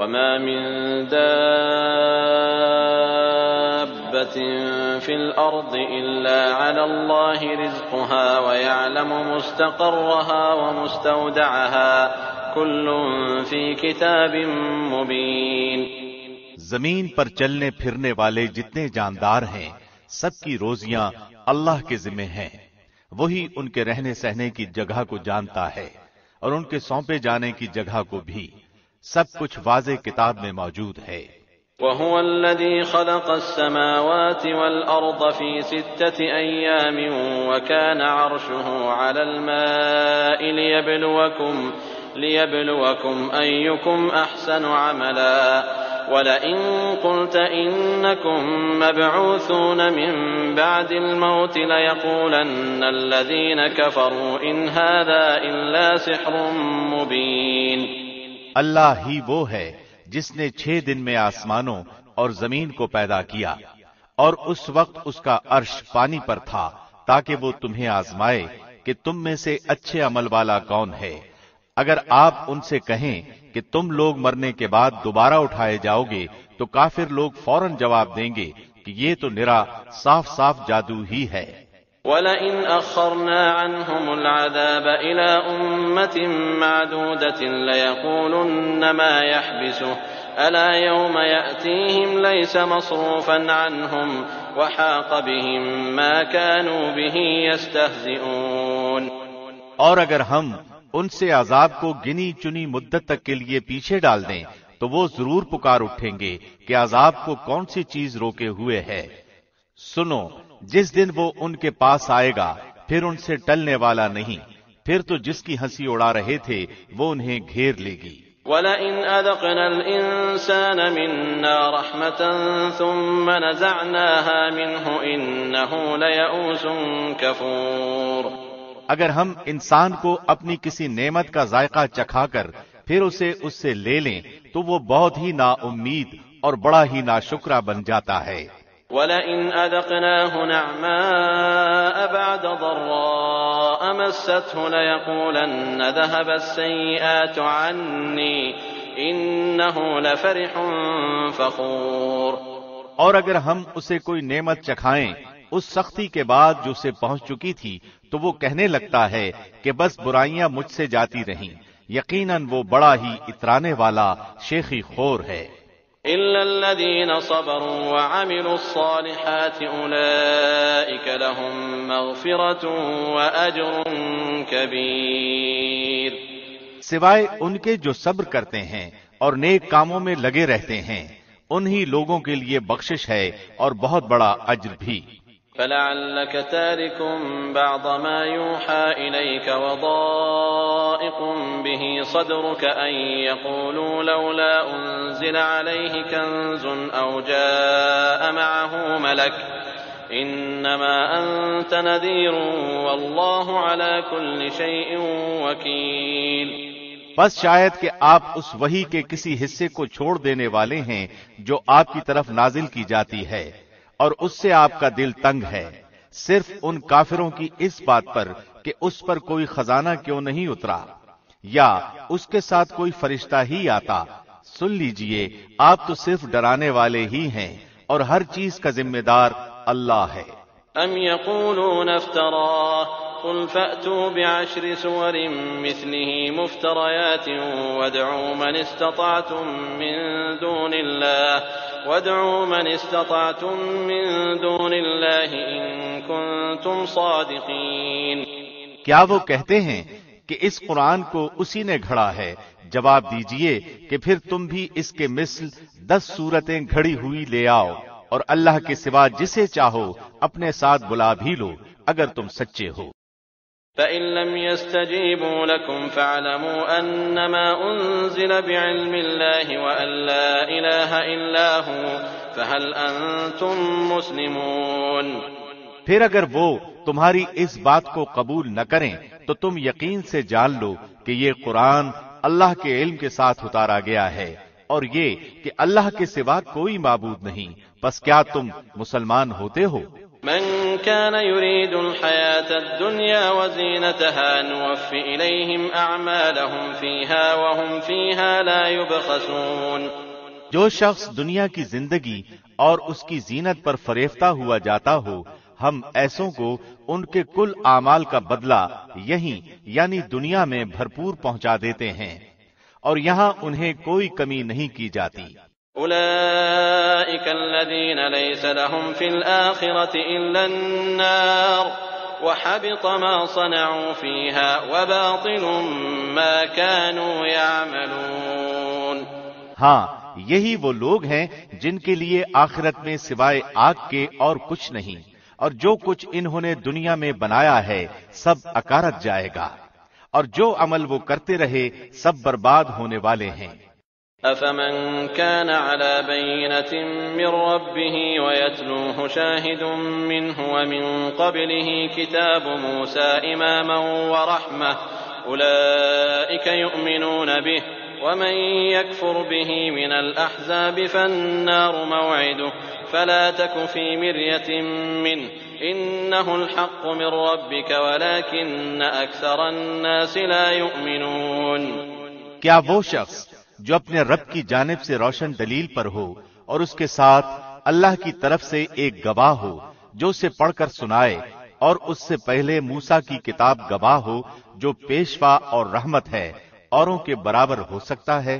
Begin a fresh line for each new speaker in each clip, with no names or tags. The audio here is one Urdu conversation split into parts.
وما من دابة في الأرض إلا على الله رزقها ويعلم مستقرها ومستودعها كل في كتاب مبين.
زمین پر چلنے پھرنے والے جتنے جاندار ہیں سب کی روزیاں اللہ کے ذمہ ہیں. وہی ان کے رہنے سہنے کی جگہ کو جانتا ہے اور ان کے سونپے جانے کی جگہ کو بھی. سب کچھ واضح کتاب میں موجود ہے.
وهو الذي خلق السماوات والأرض في 6 أيام وكان عرشه على الماء ليبلوكم أيكم أحسن عملا ولئن قلت إنكم مبعوثون من بعد الموت ليقولن الذين كفروا إن هذا إلا سحر مبين.
اللہ ہی وہ ہے جس نے 6 دن میں آسمانوں اور زمین کو پیدا کیا اور اس وقت اس کا عرش پانی پر تھا تاکہ وہ تمہیں آزمائے کہ تم میں سے اچھے عمل والا کون ہے. اگر آپ ان سے کہیں کہ تم لوگ مرنے کے بعد دوبارہ اٹھائے جاؤ گے تو کافر لوگ فوراً جواب دیں گے کہ یہ تو نرا صاف صاف جادو ہی ہے.
وَلَئِنْ أَخَّرْنَا عَنْهُمُ الْعَذَابَ إِلَىٰ أُمَّةٍ مَّعْدُودَةٍ لَّيَقُولُنَّ مَا يَحْبِسُهُ أَلَا يَوْمَ يَأْتِيهِمْ لَيْسَ مَصْرُوفًا عَنْهُمْ وَحَاقَ بِهِم مَّا كَانُوا بِهِ يَسْتَهْزِئُونَ.
اور اگر ہم ان سے عذاب کو گنی چنی مدت تک کے لیے پیچھے ڈال دیں تو وہ ضرور پکار اٹھیں گے کہ عذاب کو کون سی چیز روکے ہوئے ہے. سنو، جس دن وہ ان کے پاس آئے گا پھر ان سے ٹلنے والا نہیں، پھر تو جس کی ہنسی اڑا رہے تھے وہ انہیں گھیر لے گی.
وَلَئِنْ أَذَقْنَا الْإِنسَانَ مِنَّا رَحْمَةً ثُمَّ نَزَعْنَاهَا مِنْهُ إِنَّهُ لَيَئُوسٌ كَفُورٌ.
اگر ہم انسان کو اپنی کسی نعمت کا ذائقہ چکھا کر پھر اسے اس سے لے لیں تو وہ بہت ہی نا امید اور بڑا ہی ناشکرا بن جاتا ہے.
وَلَئِنْ أَذَقْنَاهُ نَعْمَاءَ بَعْدَ ضَرَّاءَ مَسَّتْهُ لَيَقُولَنَّ ذَهَبَ السَّيِّئَاتُ عَنِّي إِنَّهُ لَفَرِحٌ فَخُورٌ.
اور اگر ہم اسے کوئی نعمت چکھائیں اس سختی کے بعد جو اسے پہنچ چکی تھی تو وہ کہنے لگتا ہے کہ بس برائیاں مجھ سے جاتی رہیں. یقیناً وہ بڑا ہی اترانے والا شیخی خور ہے.
إِلَّا الَّذِينَ صَبَرُوا وَعَمِلُوا الصَّالِحَاتِ أُولَئِكَ لَهُم مَّغْفِرَةٌ وَأَجْرٌ كَبِيرٌ.
سوائے ان کے جو صبر کرتے ہیں اور نیک کاموں میں لگے رہتے ہیں انہی لوگوں کے لیے بخشش ہے اور بہت بڑا اجر بھی.
فَلَعَلَّكَ تَارِكٌ بَعْضَ مَا يُوحَىٰ إِلَيْكَ وَضَائِقٌ بِهِ صَدْرُكَ أَن يَقُولُوا لَوْلَا أُنزِلَ عَلَيْهِ كَنزٌ أَوْ جَاءَ مَعَهُ مَلَكٌ إِنَّمَا أَنتَ نَذِيرٌ وَاللَّهُ عَلَىٰ كُلِّ شَيْءٍ وَكِيلٌ.
بس شاید کہ آپ اس وحی کے کسی حصے کو چھوڑ دینے والے ہیں جو آپ کی طرف نازل کی جاتی ہے اور اس سے آپ کا دل تنگ ہے صرف ان کافروں کی اس بات پر کہ اس پر کوئی خزانہ کیوں نہیں اترا یا اس کے ساتھ کوئی فرشتہ ہی آتا. سن لیجئے آپ تو صرف ڈرانے والے ہی ہیں اور ہر چیز کا ذمہ دار اللہ ہے.
ام يقولون افتراه قل فأتوا بعشر سور مثله مفتريات وادعوا من استطعتم من دون الله إن كنتم صادقين.
کیا وہ کہتے ہیں کہ اس قرآن کو اسی نے گھڑا ہے؟ جواب دیجئے کہ پھر تم بھی اس کے مثل 10 صورتیں گھڑی ہوئی لے آؤ اور اللہ کے سوا جسے چاہو اپنے ساتھ بلا بھی لو اگر تم سچے ہو.
فَإِن لَّمْ يَسْتَجِيبُوا لَكُمْ فَاعْلَمُوا أَنَّمَا أُنزِلَ بِعِلْمِ اللَّهِ وَأَن لَّا إِلَٰهَ إِلَّا هُوَ فَهَلْ أَنتُم مُّسْلِمُونَ.
پھر اگر وہ تمہاری اس بات کو قبول نہ کریں تو تم یقین سے جان لو کہ یہ قرآن اللہ کے علم کے ساتھ اتارا گیا ہے اور یہ کہ اللہ کے سوا کوئی معبود نہیں. پس کیا تم مسلمان ہوتے ہو؟
من كان يريد الحياة الدنيا وزينتها نوفي إليهم أعمالهم فيها وهم فيها لا يبخسون.
جو شخص دنیا کی زندگی اور اس کی زینت پر فریفتہ ہوا جاتا ہو، ہم ایسوں کو ان کے کل اعمال کا بدلہ یہیں یعنی دنیا میں بھرپور پہنچا دیتے ہیں، اور یہاں انہیں کوئی کمی نہیں کی جاتی.
أولئك الذين ليس لهم في الآخرة إلا النار وحبط ما صنعوا فيها وباطل ما كانوا يعملون.
ہاں، یہی وہ لوگ ہیں جن کے لیے آخرت میں سوائے آگ کے اور کچھ نہیں، اور جو کچھ انہوں نے دنیا میں بنایا ہے سب اکارت جائے گا، اور جو عمل وہ کرتے رہے سب برباد ہونے والے ہیں.
أفمن كان على بينة من ربه ويتلوه شاهد منه ومن قبله كتاب موسى إماما ورحمة أولئك يؤمنون به ومن يكفر به من الأحزاب فالنار موعده فلا تك في مرية منه إنه الحق من ربك ولكن أكثر الناس لا يؤمنون.
کیا وہ شخص جو اپنے رب کی جانب سے روشن دلیل پر ہو اور اس کے ساتھ اللہ کی طرف سے ایک گواہ ہو جو اسے پڑھ کر سنائے، اور اس سے پہلے موسیٰ کی کتاب گواہ ہو جو پیشوا اور رحمت ہے، اوروں کے برابر ہو سکتا ہے؟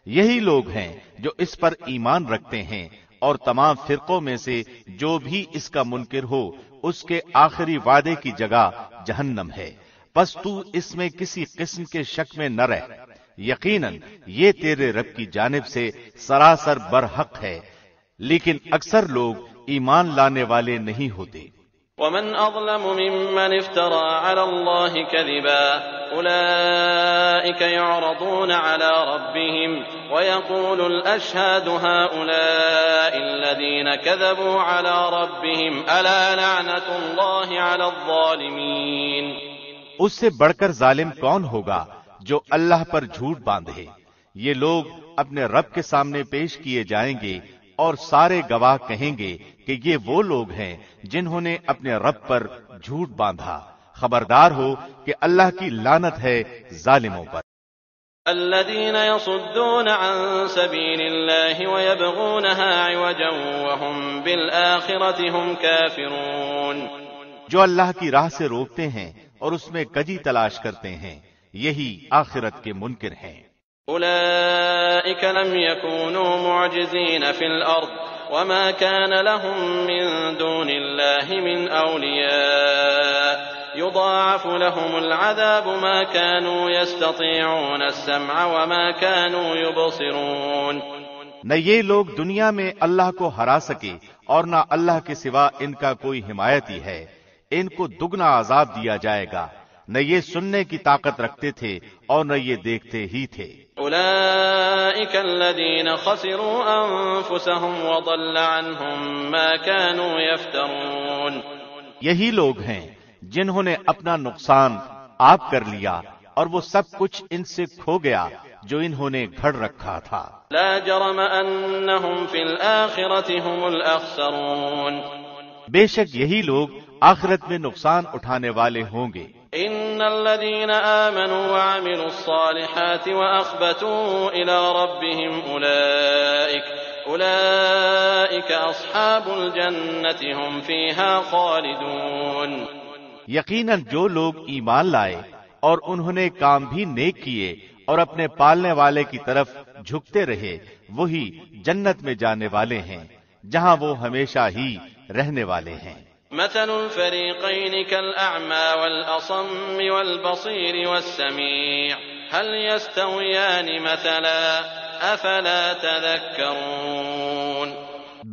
یہی لوگ ہیں جو اس پر ایمان رکھتے ہیں، اور تمام فرقوں میں سے جو بھی اس کا منکر ہو اس کے آخری وعدے کی جگہ جہنم ہے. بس تو اس میں کسی قسم کے شک میں نہ رہ، یقیناً یہ تیرے رب کی جانب سے سراسر برحق ہے، لیکن اکثر لوگ ایمان لانے والے نہیں ہوتے.
ومن أظلم ممن افترى على الله كذبا أولئك يعرضون على ربهم ويقول الأشهاد هؤلاء الذين كذبوا على ربهم ألا لعنة الله على الظالمين.
اس سے بڑھ کر ظالم کون ہوگا جو اللہ پر جھوٹ باندھے؟ یہ لوگ اپنے رب کے سامنے پیش کیے جائیں گے اور سارے گواہ کہیں گے کہ یہ وہ لوگ ہیں جنہوں نے اپنے رب پر جھوٹ باندھا. خبردار ہو کہ اللہ کی لعنت ہے ظالموں پر.
الذين يصدون عن سبيل الله ويبغونها عوجا وهم بالآخرة هم كافرون.
جو اللہ کی راہ سے روکتے ہیں اور اس میں کجی تلاش کرتے ہیں، یہی آخرت کے منکر ہیں.
أولئك لم يكونوا معجزين في الأرض وما كان لهم من دون الله من أولياء يضاعف لهم العذاب ما كانوا يستطيعون السمع وما كانوا يبصرون.
نہ یہ لوگ دنیا میں اللہ کو ہرا سکے اور نہ اللہ کے سوا ان کا کوئی حمایتی ہے. ان کو دگنا عذاب دیا جائے گا. نہ یہ سننے کی طاقت رکھتے تھے اور نہ یہ دیکھتے ہی تھے.
أولئك الذين خسروا أنفسهم وضل عنهم ما كانوا يفترون.
یہی لوگ ہیں جنہوں نے اپنا نقصان آپ کر لیا اور وہ سب کچھ ان سے کھو گیا جو انہوں نے گھڑ رکھا تھا.
لا جرم أنهم في الآخرة هم الأخسرون.
بے شک یہی لوگ آخرت میں نقصان اٹھانے والے ہوں گے.
إن الذين آمنوا وعملوا الصالحات وأخبتوا إلى ربهم أولئك أصحاب الجنة هم فيها خالدون.
یقیناً جو لوگ ایمان لائے اور انہوں نے کام بھی نیک کیے اور اپنے پالنے والے کی طرف جھکتے رہے، وہی جنت میں جانے والے ہیں جہاں وہ ہمیشہ ہی رہنے والے ہیں.
مثل الفريقين كالأعمى والأصم والبصير والسميع هل يستويان مثلا أفلا تذكرون.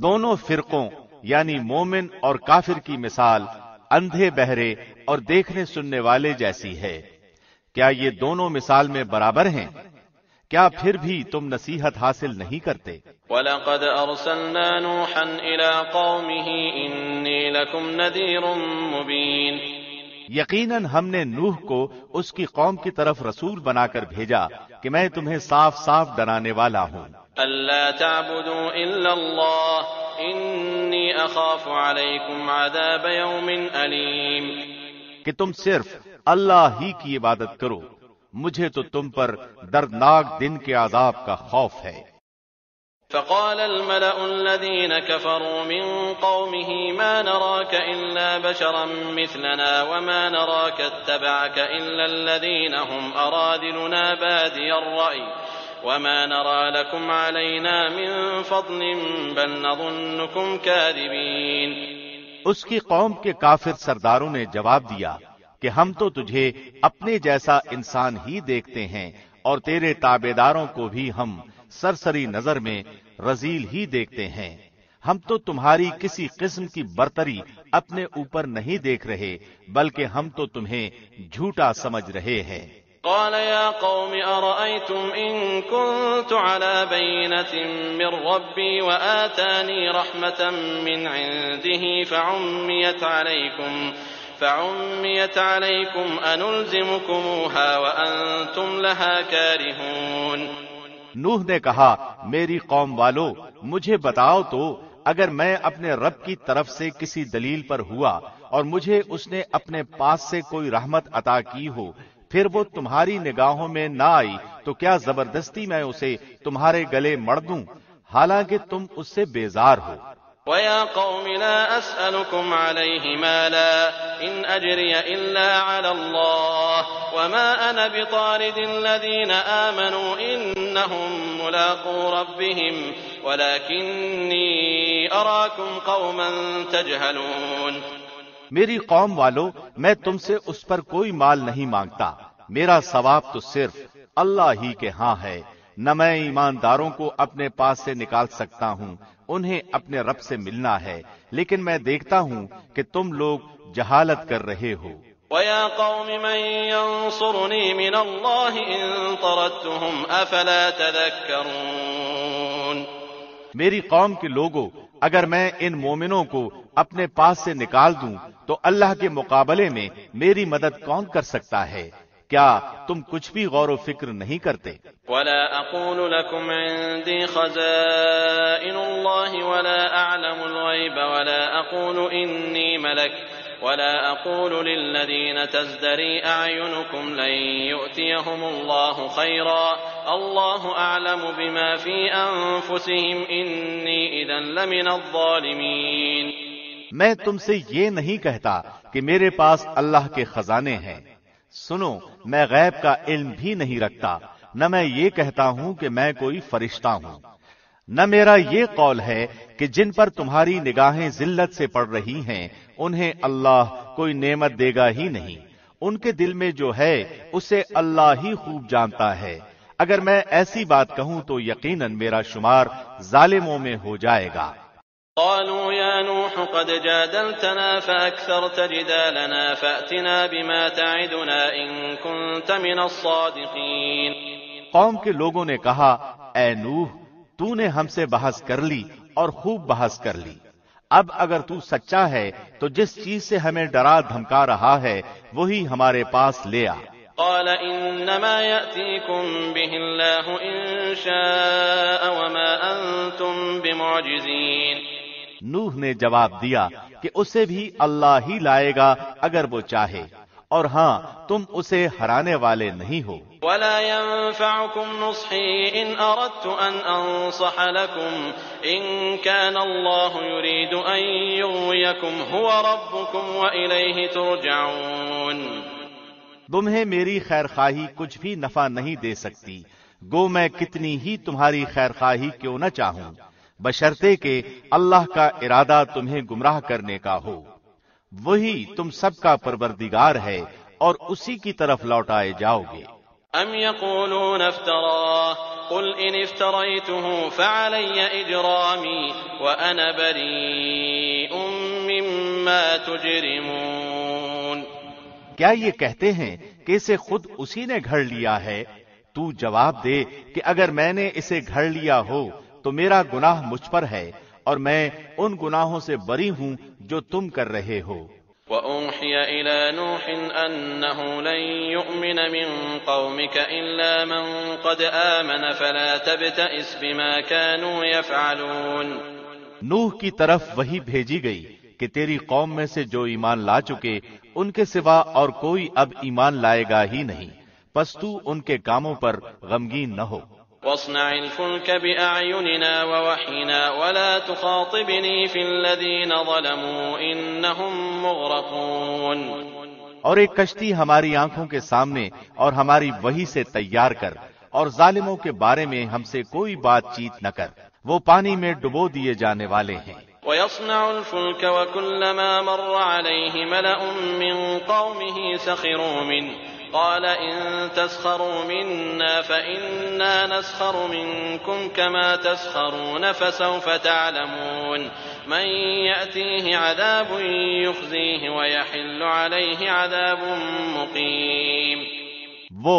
دونوں فرقوں یعنی مومن اور کافر کی مثال اندھے بہرے اور دیکھنے سننے والے جیسی ہے. کیا یہ دونوں مثال میں برابر ہیں؟ کیا پھر بھی تم نصیحت حاصل نہیں کرتے؟
وَلَقَدْ أَرْسَلْنَا نُوحًا إِلَىٰ قَوْمِهِ إِنِّي لَكُمْ نَذِيرٌ مُّبِينٌ.
یقیناً ہم نے نوح کو اس کی قوم کی طرف رسول بنا کر بھیجا کہ میں تمہیں صاف صاف ڈرانے والا ہوں.
أَلَّا تَعْبُدُوا إِلَّا اللَّهَ إني أخاف عليكم عذاب يوم أليم.
کہ تم صرف اللہ ہی کی عبادت کرو، مجھے تو تم پر دردناک دن کے عذاب کا خوف ہے۔
فقال الملأ الذين كفروا من قومه ما نراك إلا بشرا مثلنا وما نراك اتبعك إلا الذين هم أرادلنا بادي الرأي وما نرى لكم علينا من فضل بل نظنكم كاذبين.
اس کی قوم کے کافر سرداروں نے جواب دیا کہ ہم تو تجھے اپنے جیسا انسان ہی دیکھتے ہیں اور تیرے تابعداروں کو بھی ہم سرسری نظر میں رذیل ہی دیکھتے ہیں، ہم تو تمہاری کسی قسم کی برتری اپنے اوپر نہیں دیکھ رہے بلکہ ہم تو تمہیں جھوٹا سمجھ رہے ہیں۔
قال يا قوم أرأيتم إن كنت على بينة من ربي وآتاني رحمة من عنده فعميت عليكم أنلزمكموها وأنتم لها كارهون.
نوح نے کہا میری قوم والو مجھے بتاؤ تو اگر میں اپنے رب کی طرف سے کسی دلیل پر ہوا اور مجھے اس نے اپنے پاس سے کوئی رحمت عطا کی ہو پھر وہ تمہاری نگاہوں میں نہ آئی تو کیا زبردستی میں اسے تمہارے گلے مڑ دوں حالانکہ تم اس سے بیزار ہو۔
وَيَا قَوْمِ لَا أَسْأَلُكُمْ عَلَيْهِ مَالًا إِنْ أَجْرِيَ إِلَّا عَلَى اللَّهِ وَمَا أَنَا بِطَارِدِ الَّذِينَ آمَنُوا إِنَّهُمْ مُلَاقُو رَبِّهِمْ وَلَكِنِّي أَرَاكُمْ قَوْمًا تَجْهَلُونَ.
میری قوم والو میں تم سے اس پر کوئی مال نہیں مانگتا، میرا ثواب تو صرف اللہ ہی کے ہاں ہے، نہ میں ایمانداروں کو اپنے پاس سے نکال سکتا ہوں، انہیں اپنے رب سے ملنا ہے، لیکن میں دیکھتا ہوں کہ تم لوگ جہالت کر رہے ہو۔
وَيَا قَوْمِ مَن يَنصُرُنِي مِنَ اللَّهِ إِن طَرَدتُّهُمْ أَفَلَا تَذَكَّرُونَ.
میری قوم کے لوگوں اگر میں ان مومنوں کو اپنے پاس سے نکال دوں تو اللہ کے مقابلے میں میری مدد کون کر سکتا ہے؟ کیا تم کچھ بھی غور و فکر نہیں کرتے؟
وَلَا أَقُولُ لَكُمْ عِندِي خَزَائِنُ اللَّهِ وَلَا أَعْلَمُ الْغَيْبَ وَلَا أَقُولُ إِنِّي مَلَكٌ وَلَا أَقُولُ لِلَّذِينَ تَزْدَرِي أَعْيُنُكُمْ لَن يُؤْتِيَهُمُ اللَّهُ خَيْرًا اللَّهُ أَعْلَمُ بِمَا فِي أَنفُسِهِمْ إِنِّي إِذًا لَّمِنَ الظَّالِمِينَ.
میں تم سے یہ نہیں کہتا کہ میرے پاس اللہ کے خزانے ہیں، سنو میں غیب کا علم بھی نہیں رکھتا، نہ میں یہ کہتا ہوں کہ میں کوئی فرشتہ ہوں، نہ میرا یہ قول ہے کہ جن پر تمہاری نگاہیں ذلت سے پڑ رہی ہیں انہیں اللہ کوئی نعمت دے گا ہی نہیں، ان کے دل میں جو ہے اسے اللہ ہی خوب جانتا ہے، اگر میں ایسی بات کہوں تو یقیناً میرا شمار ظالموں میں ہو جائے گا۔
قالوا يا نوح قد جادلتنا فأكثرت جدالنا فأتنا بما تعدنا إن كنت من الصادقين.
قوم کے لوگوں نے کہا اے نوح تو نے ہم سے بحث کر لی اور خوب بحث کر لی، اب اگر تو سچا ہے تو جس چیز سے ہمیں ڈرا دھمکا رہا ہے وہی ہمارے پاس لے آ۔
قال إنما يأتيكم به الله إن شاء وما أنتم بمعجزين.
نوح نے جواب دیا کہ اسے بھی اللہ ہی لائے گا اگر وہ چاہے، اور ہاں تم اسے ہرانے والے نہیں ہو۔
ولا ينفعكم نصحي إن أردت أن أنصح لكم إن كان الله يريد أن يغويكم هو ربكم وإليه ترجعون.
تمہیں میری خیر خواہی کچھ بھی نفع نہیں دے سکتی، گو میں کتنی ہی تمہاری خیر خواہی کیوں نہ چاہوں، بشرطے کہ اللہ کا ارادہ تمہیں گمراہ کرنے کا ہو، وہی تم سب کا پروردگار ہے اور اسی کی طرف لوٹائے جاؤ گے۔
ام یقولون افتراه قل ان افتریته فعلی اجرامی وانا بریء مما تجرمون.
کیا یہ کہتے ہیں کہ اسے خود اسی نے گھڑ لیا ہے؟ تو جواب دے کہ اگر میں نے اسے گھڑ لیا ہو تو میرا گناہ مجھ پر ہے اور میں ان گناہوں سے بری ہوں جو تم کر رہے ہو۔
وَأُوحِيَ إِلَى نُوحٍ أَنَّهُ لَن يُؤْمِنَ مِن قَوْمِكَ إِلَّا مَن قَدْ آمَنَ فَلَا تَبْتَئِسْ بِمَا كَانُوا يَفْعَلُونَ.
نوح کی طرف وحی بھیجی گئی کہ تیری قوم میں سے جو ایمان لا چکے ان کے سوا اور کوئی اب ایمان لائے گا ہی نہیں، پس تو ان کے کاموں پر غمگین نہ ہو۔
واصنع الفلك بأعيننا ووحينا ولا تخاطبني في الذين ظلموا إنهم مغرقون۔
اور ایک کشتی ہماری آنکھوں کے سامنے اور ہماری وحی سے تیار کر، اور ظالموں کے بارے میں ہم سے کوئی بات چیت نہ کر، وہ پانی میں ڈبو دیے جانے والے ہیں۔
ويصنع الفلك وكلما مر عليه ملأ من قومه سخروا منه قال إن تسخروا منا فإنا نسخر منكم كما تسخرون فسوف تعلمون من يأتيه عذاب يخزيه ويحل عليه عذاب مقيم۔
وہ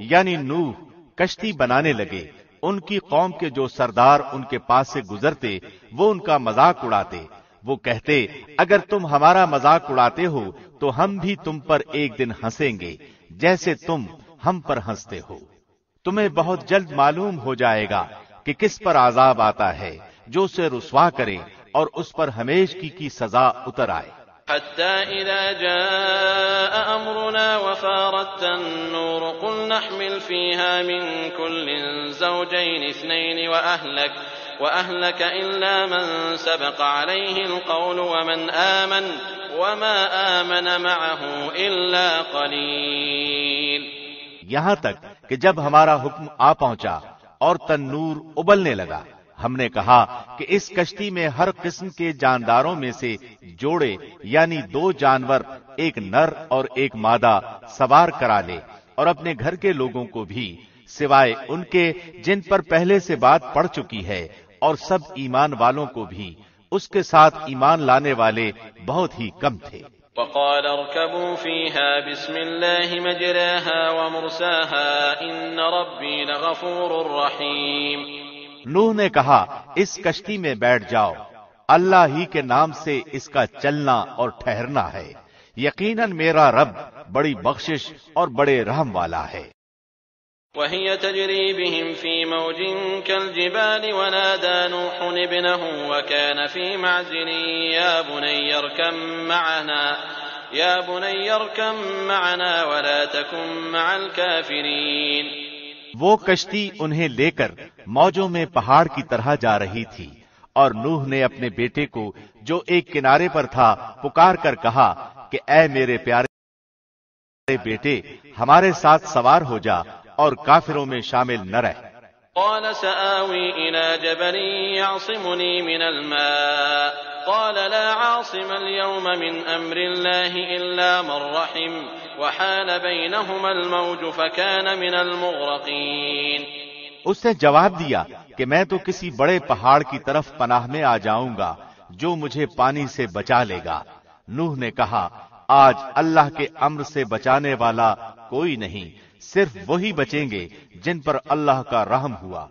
یعنی نوح کشتی بنانے لگے، ان کی قوم کے جو سردار ان کے پاس سے گزرتے وہ ان کا مذاق اڑاتے، وہ کہتے اگر تم ہمارا مذاق اڑاتے ہو تو ہم بھی تم پر ایک دن ہنسیں گے جیسے تم ہم پر ہنستے ہو۔ تمہیں بہت جلد معلوم ہو جائے گا کہ کس پر عذاب آتا ہے جو اسے رسوا کرے اور اس پر ہمیشگی کی سزا اتر آئے۔
حتى إذا جاء أمرنا وفارت النور قل نحمل فيها من كل زوجين اثنين وأهلك إلا من سبق عليه القول ومن آمن وما آمن معه إلا قليل۔
یہاں تک کہ جب ہمارا حکم آ پہنچا اور تنور ابلنے لگا، ہم نے کہا کہ اس کشتی میں ہر قسم کے جانداروں میں سے جوڑے یعنی 2 جانور، ایک نر اور ایک مادہ سوار کرا لے، اور اپنے گھر کے لوگوں کو بھی سوائے ان کے جن پر پہلے سے بات پڑ چکی ہے، اور سب ایمان والوں کو بھی اس کے ساتھ ایمان لانے والے بہت ہی کم تھے۔
وقال اركبوا فيها بسم الله مجراها ومرساها إن ربي لغفور رحيم۔
نوح نے کہا اس کشتی میں بیٹھ جاؤ، اللہ ہی کے نام سے اس کا چلنا اور ٹھہرنا ہے، یقیناً میرا رب بڑی بخشش اور بڑے رحم والا ہے۔
وهي تجري بهم في موج كالجبال ونادى نوح ابنه وكان في معزل يا بني اركب معنا ولا تكن مع الكافرين۔
وہ کشتی انہیں لے کر موجوں میں پہاڑ کی طرح جا رہی تھی، اور نوح نے اپنے بیٹے کو جو ایک کنارے پر تھا پکار کر کہا کہ اے میرے پیارے بیٹے، ہمارے ساتھ سوار ہو جا اور کافروں میں شامل نہ رہ۔
قال سآوي إلى جبل يعصمني من الماء قال لا عاصم اليوم من أمر الله إلا من رحم وحال بينهما الموج فكان من المغرقين۔
اس نے جواب دیا کہ میں تو کسی بڑے پہاڑ کی طرف پناہ میں آ جاؤں گا جو مجھے پانی سے بچا لے گا۔ نوح نے کہا آج اللہ کے امر سے بچانے والا کوئی نہیں، صرف وہی بچیں گے جن پر اللہ کا رحم ہوا۔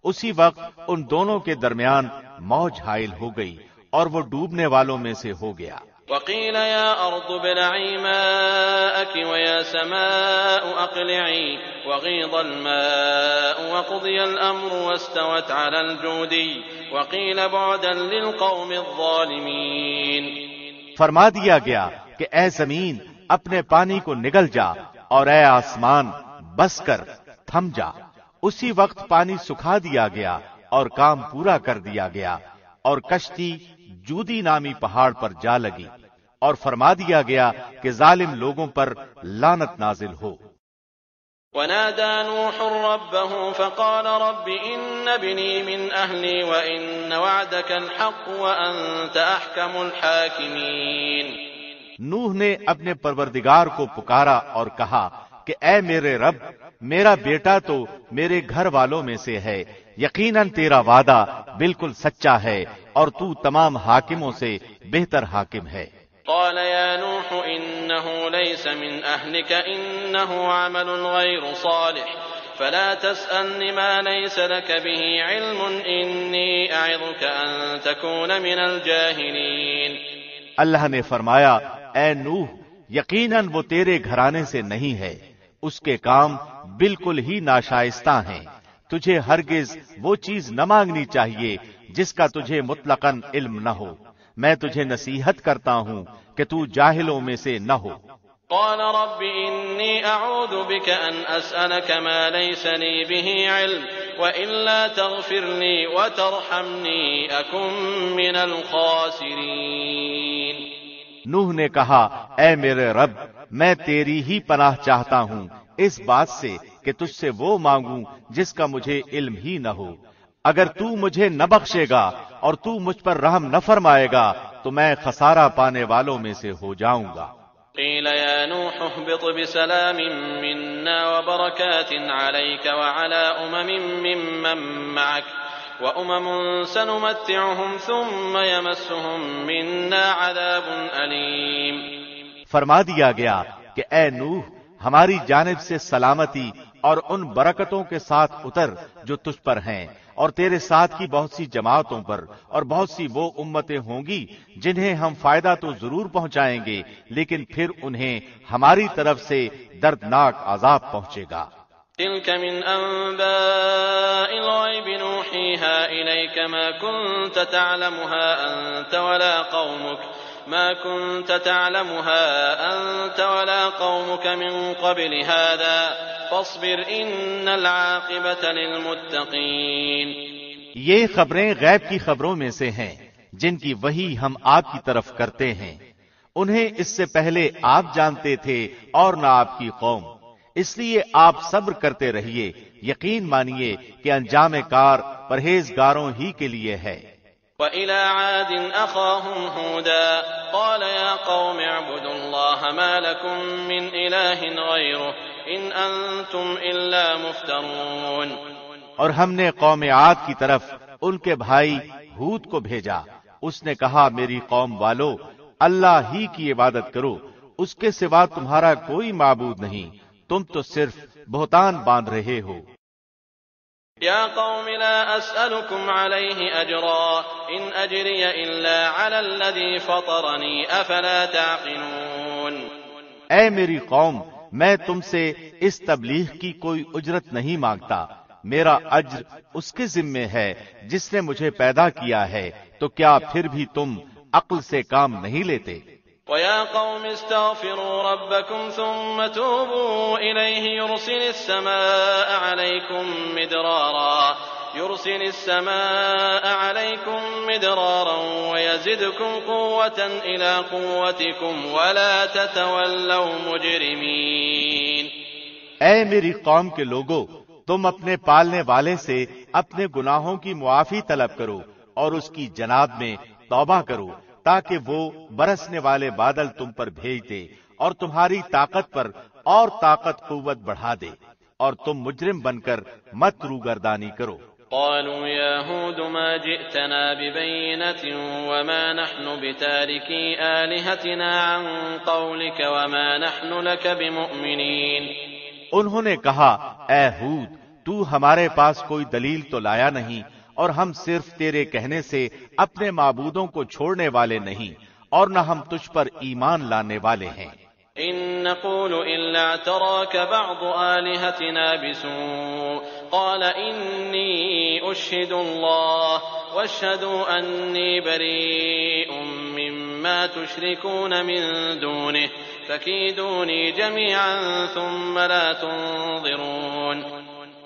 اسی وقت ان دونوں کے درمیان موج حائل ہو گئی اور وہ ڈوبنے والوں میں سے ہو گیا۔
وقيل يا أرض ابلعي ماءك ويا سماء أقلعي وغيض الماء وقضي الأمر واستوت على الجودي وقيل بعدا للقوم الظالمين۔
فرما دیا گیا کہ اے زمین اپنے پانی کو نگل جا، اور اے آسمان بس کر تھم جا۔ اسی وقت پانی سکھا دیا گیا اور کام پورا کر دیا گیا، اور کشتی جودی نامی پہاڑ پر جا لگی، اور فرما دیا گیا کہ ظالم لوگوں پر لعنت نازل ہو۔
ونادى نوح ربه فقال رب إن ابني من أهلي وإن وعدك الحق وأنت أحكم الحاكمين۔
نوح نے اپنے پروردگار کو پکارا اور کہا کہ اے میرے رب، میرا بیٹا تو میرے گھر والوں میں سے ہے، یقیناً تیرا وعدہ بالکل سچا ہے اور تو تمام حاکموں سے بہتر حاکم ہے۔
قال يا نوح إنه ليس من أهلك إنه عمل غير صالح فلا تسألني ما ليس لك به علم إني أعظك أن تكون من الجاهلين۔
اللہ نے فرمایا اے نوح، یقیناً وہ تیرے گھرانے سے نہیں ہے، اس کے کام بالکل ہی ناشائستہ ہیں، تجھے ہرگز وہ چیز نہ مانگنی چاہیے جس کا تجھے مطلقاً علم نہ ہو. میں تجھے نصیحت کرتا ہوں کہ تو جاہلوں میں سے نہ ہو.
قال رب إني أعوذ بك أن أسألك ما ليس لي به علم وإلا تغفر لي وترحمني أكن من الخاسرين.
نوح نے کہا اے میرے رب میں تیری ہی پناہ چاہتا ہوں اس بات سے کہ تجھ سے وہ مانگوں جس کا مجھے علم ہی نہ ہو. اگر تو مجھے نہ بخشے گا اور تو مجھ پر رحم نہ فرمائے گا تو میں خسارہ پانے والوں میں سے ہو جاؤں گا.
قيل يا نوح اهبط بسلام منا وبركات عليك وعلى ممن معك وأمم سنمتعهم ثم يمسهم منا عذاب أليم.
فرما دیا گیا کہ اے نوح ہماری جانب سے سلامتی اور ان برکتوں کے ساتھ اتر جو تجھ پر ہیں اور تیرے ساتھ کی بہت سی جماعتوں پر اور بہت سی وہ امتیں ہوں گی جنہیں ہم فائدہ تو ضرور پہنچائیں گے لیکن پھر انہیں ہماری طرف سے دردناک عذاب پہنچے گا.
تلك من أنباء الغيب نوحيها إليك ما كنت تعلمها أنت ولا قومك من قبل هذا فاصبر إن العاقبة للمتقين.
یہ خبریں غیب کی خبروں میں سے ہیں جن کی وحی ہم آپ کی طرف کرتے ہیں. انہیں اس سے پہلے آپ جانتے تھے اور نہ آپ کی قوم، اس لیے آپ صبر کرتے رہیے. یقین مانیے کہ انجام کار پرہیزگاروں ہی کے لیے ہے.
وَإِلَى عَادٍ أَخَاهُمْ هُودًا قَالَ يَا قَوْمِ اعْبُدُوا اللَّهَ مَا لَكُمْ مِنْ إِلَٰهٍ غَيْرُهُ إِنْ أَنْتُمْ إِلَّا مُفْتَرُونَ.
اور ہم نے قوم عاد کی طرف ان کے بھائی ہود کو بھیجا. اس نے کہا میری قوم والو اللہ ہی کی عبادت کرو، اس کے سوا تمہارا کوئی معبود نہیں، تم تو صرف بہتان باندھ رہے ہو.
يا قوم لا أسألكم عليه أجرا إن أجري إلا على الذي فطرني أفلا تعقلون.
اے میری قوم میں تم سے اس تبلیغ کی کوئی اجرت نہیں مانگتا، میرا اجر اس کے ذمے ہے جس نے مجھے پیدا کیا ہے، تو کیا پھر بھی تم عقل سے کام نہیں لیتے؟
وَيَا قَوْمِ اسْتَغْفِرُوا رَبَّكُمْ ثُمَّ تُوبُوا إِلَيْهِ يُرْسِلِ السَّمَاءَ عَلَيْكُمْ مِدْرَارًا وَيَزِدْكُمْ قُوَّةً إِلَى قُوَّتِكُمْ وَلَا تَتَوَلَّوْا مُجْرِمِينَ.
اے میری قوم کے لوگو تم اپنے پالنے والے سے اپنے گناہوں کی معافی طلب کرو اور اس کی جناب میں توبہ کرو تاکہ وہ برسنے والے بادل تم پر بھیج دے اور تمہاری طاقت پر اور طاقت قوت بڑھا دے اور تم مجرم بن کر مت روگردانی کرو.
قالوا يا هود ما جئتنا ببينة وما نحن بتاركي آلهتنا عن قولك وما نحن لك بمؤمنين.
انہوں نے کہا اے ہود تو ہمارے پاس کوئی دلیل تو لایا نہیں اور ہم صرف تیرے کہنے سے اپنے معبودوں کو چھوڑنے والے نہیں اور نہ ہم تجھ پر ایمان لانے والے ہیں.
إن نقول إلا اعتراك بعض آلهتنا بسوء قال إني أشهد الله واشهدوا أني بريء مما تشركون من دونه فكيدوني جميعا ثم لا تنظرون.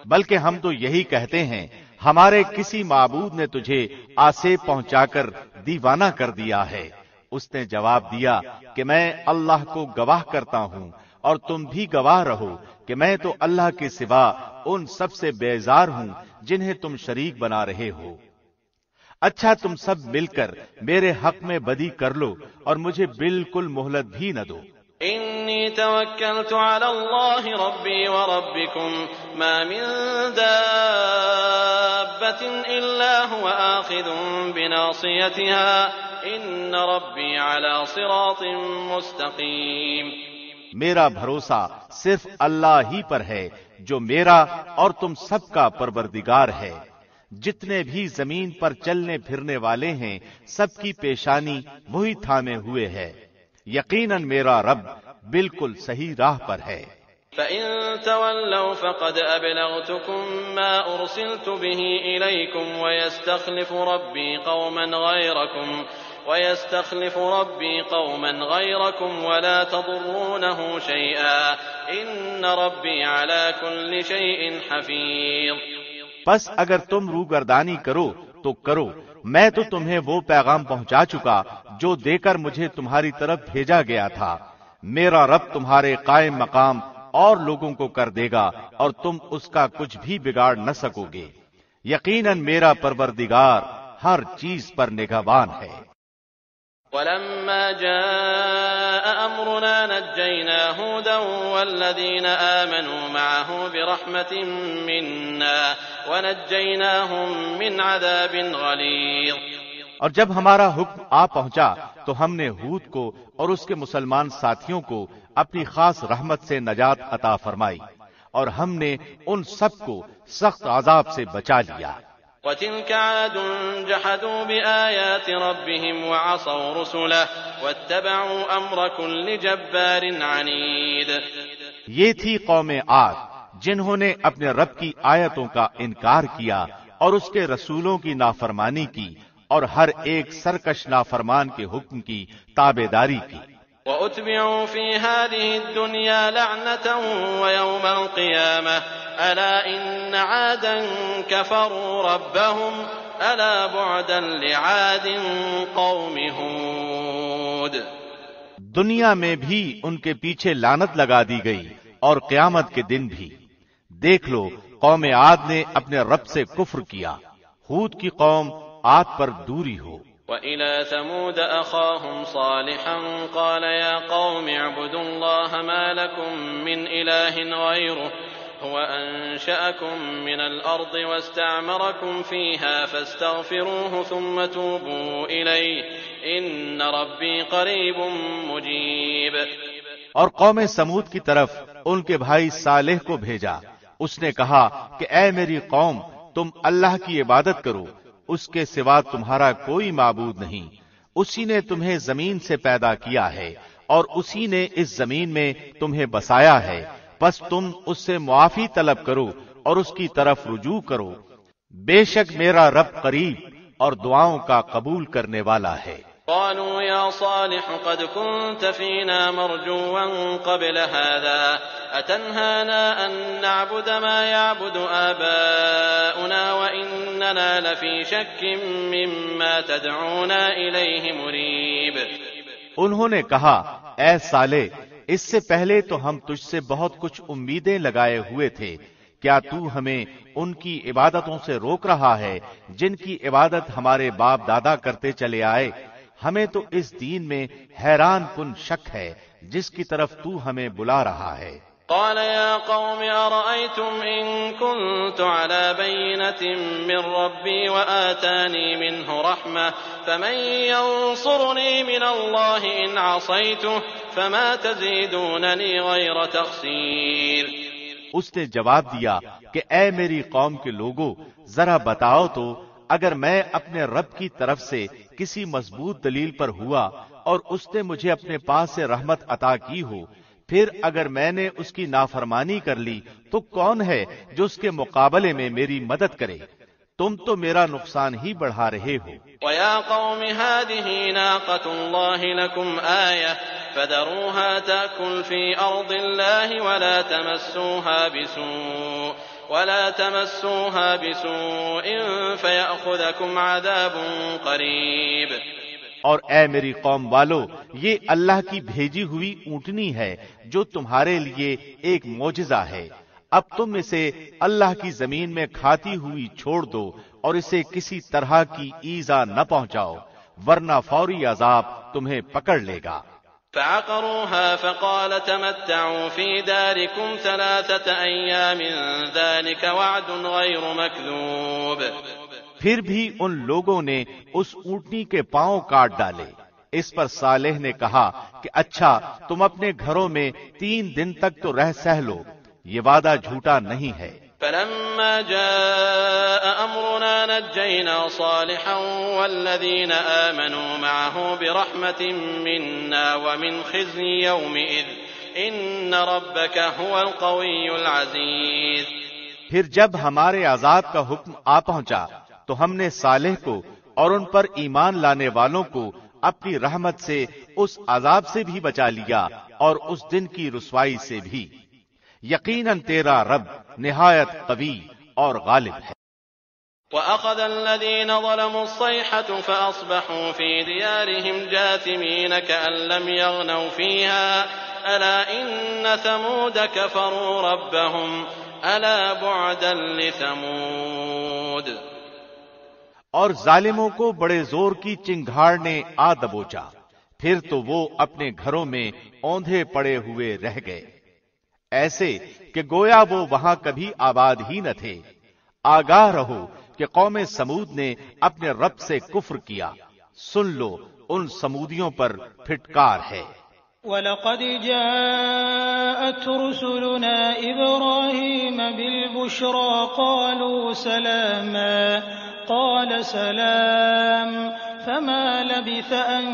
بلکہ ہم تو یہی کہتے ہیں ہمارے کسی معبود نے تجھے آسیب پہنچا کر دیوانہ کر دیا ہے. اس نے جواب دیا کہ میں اللہ کو گواہ کرتا ہوں اور تم بھی گواہ رہو کہ میں تو اللہ کے سوا ان سب سے بیزار ہوں جنہیں تم شریک بنا رہے ہو. اچھا تم سب مل کر میرے حق میں بدی کر لو اور مجھے بالکل مہلت بھی نہ دو.
إني توكلت على الله ربي وربكم ما من دابة إلا هو آخذ بناصيتها إن ربي على صراط مستقيم.
میرا بھروسہ صرف اللہ ہی پر ہے جو میرا اور تم سب کا پروردگار ہے. جتنے بھی زمین پر چلنے پھرنے والے ہیں سب کی پیشانی وہی تھامے ہوئے ہے. یقیناً میرا رب بالکل صحیح راہ پر ہے.
فإن تولوا فقد أبلغتكم ما أرسلت به إليكم ويستخلف ربي قوما غيركم ولا تضرونه شيئا إن ربي على كل شيء حفيظ۔
پس اگر تم روگردانی کرو تو کرو، میں تو تمہیں وہ پیغام پہنچا چکا جو دے کر مجھے تمہاری طرف بھیجا گیا تھا۔ میرا رب تمہارے قائم مقام اور لوگوں کو کر دے گا اور تم اس کا کچھ بھی بگاڑ نہ سکو گے۔ یقیناً میرا پروردگار ہر چیز پر نگہبان ہے۔
ولما جاء أمرنا نجينا هودا والذين آمنوا معه برحمة منا ونجيناهم من عذاب غليظ۔
اور جب ہمارا حکم آ پہنچا تو ہم نے ہود کو اور اس کے مسلمان ساتھیوں کو اپنی خاص رحمت سے نجات عطا فرمائی، اور ہم نے ان سب کو سخت عذاب سے بچا لیا۔
وَتِلْكَ عَادٌ جَحَدُوا بِآيَاتِ رَبِّهِمْ وَعَصَوْا رُسُلَهُ وَاتَّبَعُوا أَمْرَ كُلِّ جَبَّارٍ عَنِيدٍ۔
یہ تھی قوم عاد جنہوں نے اپنے رب کی آیتوں کا انکار کیا اور اس کے رسولوں کی نافرمانی کی اور ہر ایک سرکش نافرمان کے حکم کی تابعداری کی۔
وَأُتْبِعُوا فِي هَذِهِ الدُّنْيَا لَعْنَةً وَيَوْمَ الْقِيَامَةِ أَلَا إِنَّ عَادًا كَفَرُوا رَبَّهُمْ أَلَا بُعْدًا لِعَادٍ قَوْمِ هُودٍ۔
دنیا میں بھی ان کے پیچھے لعنت لگا دی گئی اور قیامت کے دن بھی۔ دیکھ لو قوم عاد نے اپنے رب سے کفر کیا، ہود کی قوم عاد پر دوری ہو۔
وَإِلَى ثَمُودَ أَخَاهُمْ صَالِحًا قَالَ يَا قَوْمِ اعْبُدُوا اللَّهَ مَا لَكُمْ مِنْ إِلَٰهٍ غَيْرُهُ هُوَ أَنشَأَكُم مِّنَ الْأَرْضِ وَاسْتَعْمَرَكُمْ فِيهَا فَاسْتَغْفِرُوهُ ثُمَّ تُوبُوا إِلَيْهِ إِنَّ رَبِّي قَرِيبٌ مُّجِيبٌ۔
اور قوم سمود کی طرف ان کے بھائی صالح کو بھیجا، اس نے کہا کہ اے میری قوم، تم اللہ کی عبادت کرو، اس کے سوا تمہارا کوئی معبود نہیں۔ اسی نے تمہیں زمین سے پیدا کیا ہے اور اسی نے اس زمین میں تمہیں بسایا ہے، پس تم اس سے معافی طلب کرو اور اس کی طرف رجوع کرو، بے شک میرا رب قریب اور دعاؤں کا قبول کرنے والا ہے۔
قالوا يا صالح قد كنت فينا مرجوا قبل هذا أتنهانا أن نعبد ما يعبد آباؤنا وإننا لفي شك مما تدعونا إليه مريب۔
انہوں نے کہا اے صالح، اس سے پہلے تو ہم تجھ سے بہت کچھ امیدیں لگائے ہوئے تھے، کیا تو ہمیں ان کی عبادتوں سے روک رہا ہے جن کی عبادت ہمارے باپ دادا کرتے چلے آئے؟ ہمیں تو اس دین میں حیران کن شک ہے جس کی طرف تو ہمیں بلا رہا ہے۔
قال يا قوم أرأيتم إن كنت على بينة من ربي وآتاني منه رحمة فمن ينصرني من الله إن عصيته فما تزيدونني غير تخسير۔
اس نے جواب دیا کہ اے میری قوم کے لوگوں، ذرا بتاؤ تو اگر میں اپنے رب کی طرف سے کسی مضبوط دلیل پر ہوا اور اس نے مجھے اپنے پاس سے رحمت عطا کی ہو، پھر اگر میں نے اس کی نافرمانی کر لی تو کون ہے جو اس کے مقابلے میں میری مدد کرے؟ تم تو میرا نقصان ہی بڑھا رہے ہو۔
وَيَا قَوْمِ هَٰذِهِ نَاقَةُ اللَّهِ لَكُمْ آيَةٌ فَذَرُوهَا تَأْكُلْ فِي أَرْضِ اللَّهِ ولا تمسوها بسوء فيأخذكم عذاب قريب۔
اور اے میری قوم والو، یہ اللہ کی بھیجی ہوئی اونٹنی ہے جو تمہارے لیے ایک معجزہ ہے۔ اب تم اسے اللہ کی زمین میں کھاتی ہوئی چھوڑ دو اور اسے کسی طرح کی ایذا نہ پہنچاؤ، ورنہ فوری عذاب تمہیں پکڑ لے گا۔
فعقروها فقال تمتعوا في داركم 3 أيام ذلك وعد غير مكذوب۔
پھر بھی ان لوگوں نے اس اونٹنی کے پاؤں کاٹ ڈالے۔ اس پر صالح نے کہا کہ اچھا تم اپنے گھروں میں 3 دن تک تو رہ سہ لو، یہ وعدہ جھوٹا نہیں ہے۔
فلما جاء أمرنا نجينا صالحا والذين آمنوا معه برحمة منا ومن خزي يومئذ إن ربك هو القوي العزيز.
پھر جب ہمارے عذاب کا حکم آ پہنچا تو ہم نے صالح کو اور ان پر ایمان لانے والوں کو اپنی رحمت سے اس عذاب سے بھی بچا لیا اور اس دن کی رسوائی سے بھی. یقیناً تیرا رب نہایت قوی اور غالب ہے.
وَأَخَذَ الَّذِينَ ظَلَمُوا الصَّيْحَةُ فَأَصْبَحُوا فِي دِيَارِهِمْ جَاثِمِينَ كَأَن لَّمْ يَغْنَوْا فِيهَا أَلَا إِنَّ ثَمُودَ كَفَرُوا رَبَّهُمْ أَلَا بُعْدًا لِّثَمُودَ.
اور ظالموں کو بڑے زور کی چنگھاڑ نے آ دبوچا، پھر تو وہ اپنے گھروں میں اوندھے پڑے ہوئے رہ گئے، ایسے کہ گویا وہ وہاں کبھی آباد ہی نہ تھے. آگاہ رہو کہ قوم سمود نے اپنے رب سے کفر کیا، سن لو ان سمودیوں پر پھٹکار ہے.
وَلَقَدْ جَاءَتْ رُسُلُنَا إِبْرَاهِيمَ بِالْبُشْرَى قَالُوا سَلَامًا قَالَ سَلَامٌ فَمَا لَبِثَ أَن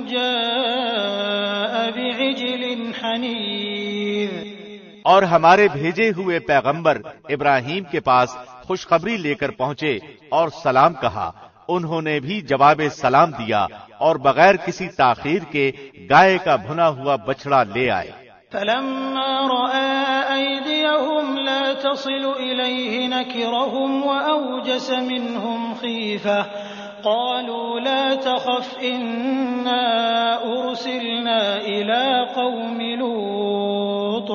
جَاءَ بِعِجْلٍ حَنِيذٍ.
اور ہمارے بھیجے ہوئے پیغمبر ابراہیم کے پاس خوشخبری لے کر پہنچے اور سلام کہا. انہوں نے بھی جواب سلام دیا اور بغیر کسی تاخیر کے گائے کا بھنا ہوا بچڑا لے آئے.
فَلَمَّا رَأَىٰ أَيْدِيَهُمْ لَا تَصِلُ إِلَيْهِ نَكِرَهُمْ وَأَوْجَسَ مِنْهُمْ خِيفَةً قَالُوا لَا تَخَفْ إِنَّا أُرْسِلْنَا إِلَىٰ قَوْمِ لُوطٍ.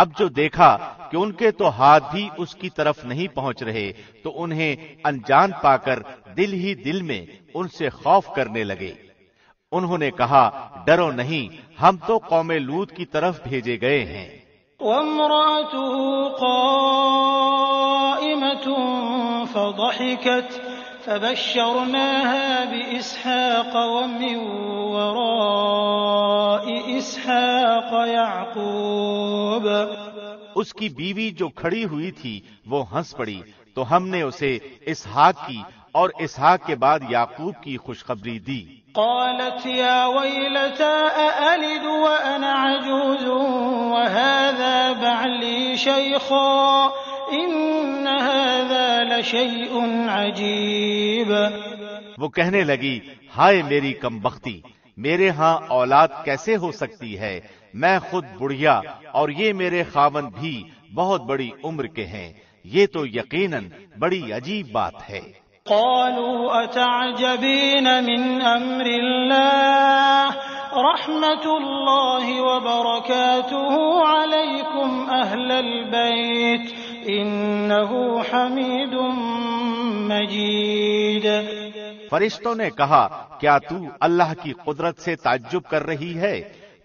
اب جو دیکھا کہ ان کے تو ہاتھ بھی اس کی طرف نہیں پہنچ رہے تو انہیں انجان پا کر دل ہی دل میں ان سے خوف کرنے لگے. انہوں نے کہا ڈرو نہیں، ہم تو قوم لوط کی طرف بھیجے گئے ہیں.
وَامْرَأَتُهُ قَائِمَةٌ فَضَحِكَتْ فَبَشَّرْنَاهَا بِإِسْحَاقَ وَمِن وَرَاءِ إِسْحَاقَ يَعْقُوبَ.
اس کی بیوی جو کھڑی ہوئی تھی وہ ہنس پڑی تو ہم نے اسے اسحاق کی اور اسحاق کے بعد یعقوب کی خوشخبری دی.
قالت يا ويلتى أألد وأنا عجوز وهذا بعلي شيخا إن هذا لشيء عجيب.
وہ کہنے لگی ہائے میری کم بختی، میرے ہاں اولاد کیسے ہو سکتی ہے، میں خود بڑھیا اور یہ میرے خاوند بھی بہت بڑی عمر کے ہیں، یہ تو یقیناً بڑی عجیب بات ہے.
قالوا أتعجبين من أمر الله رحمة الله وبركاته عليكم أهل البيت إنه حميد مجيد.
فرشتوں نے کہا کیا تو اللہ کی قدرت سے تعجب کر رہی ہے؟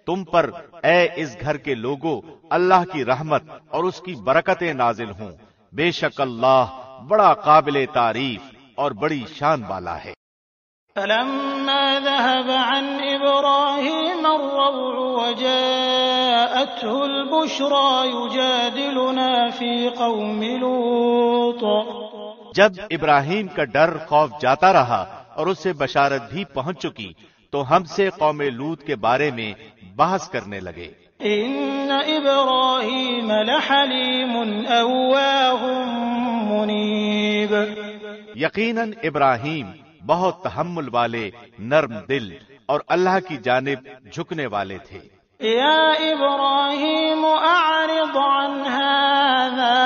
تم پر اے اس گھر کے لوگوں اللہ کی رحمت اور اس کی برکتیں نازل ہوں، بے شک اللہ بڑا قابل تعریف اور بڑی شان والا ہے.
فلما ذهب عن إبراهيم الروع وجاءته البشرى يجادلنا في قوم لوط.
جب ابراہیم کا ڈر خوف جاتا رہا اور اسے بشارت بھی پہنچ چکی تو ہم سے قوم لوط کے بارے میں بحث کرنے لگے.
ان ابراہیم لحلیم اواه منیب.
یقیناً ابراہیم بہت تحمل والے، نرم دل اور اللہ کی جانب جھکنے والے تھے.
یا ابراہیم اعرض عن هذا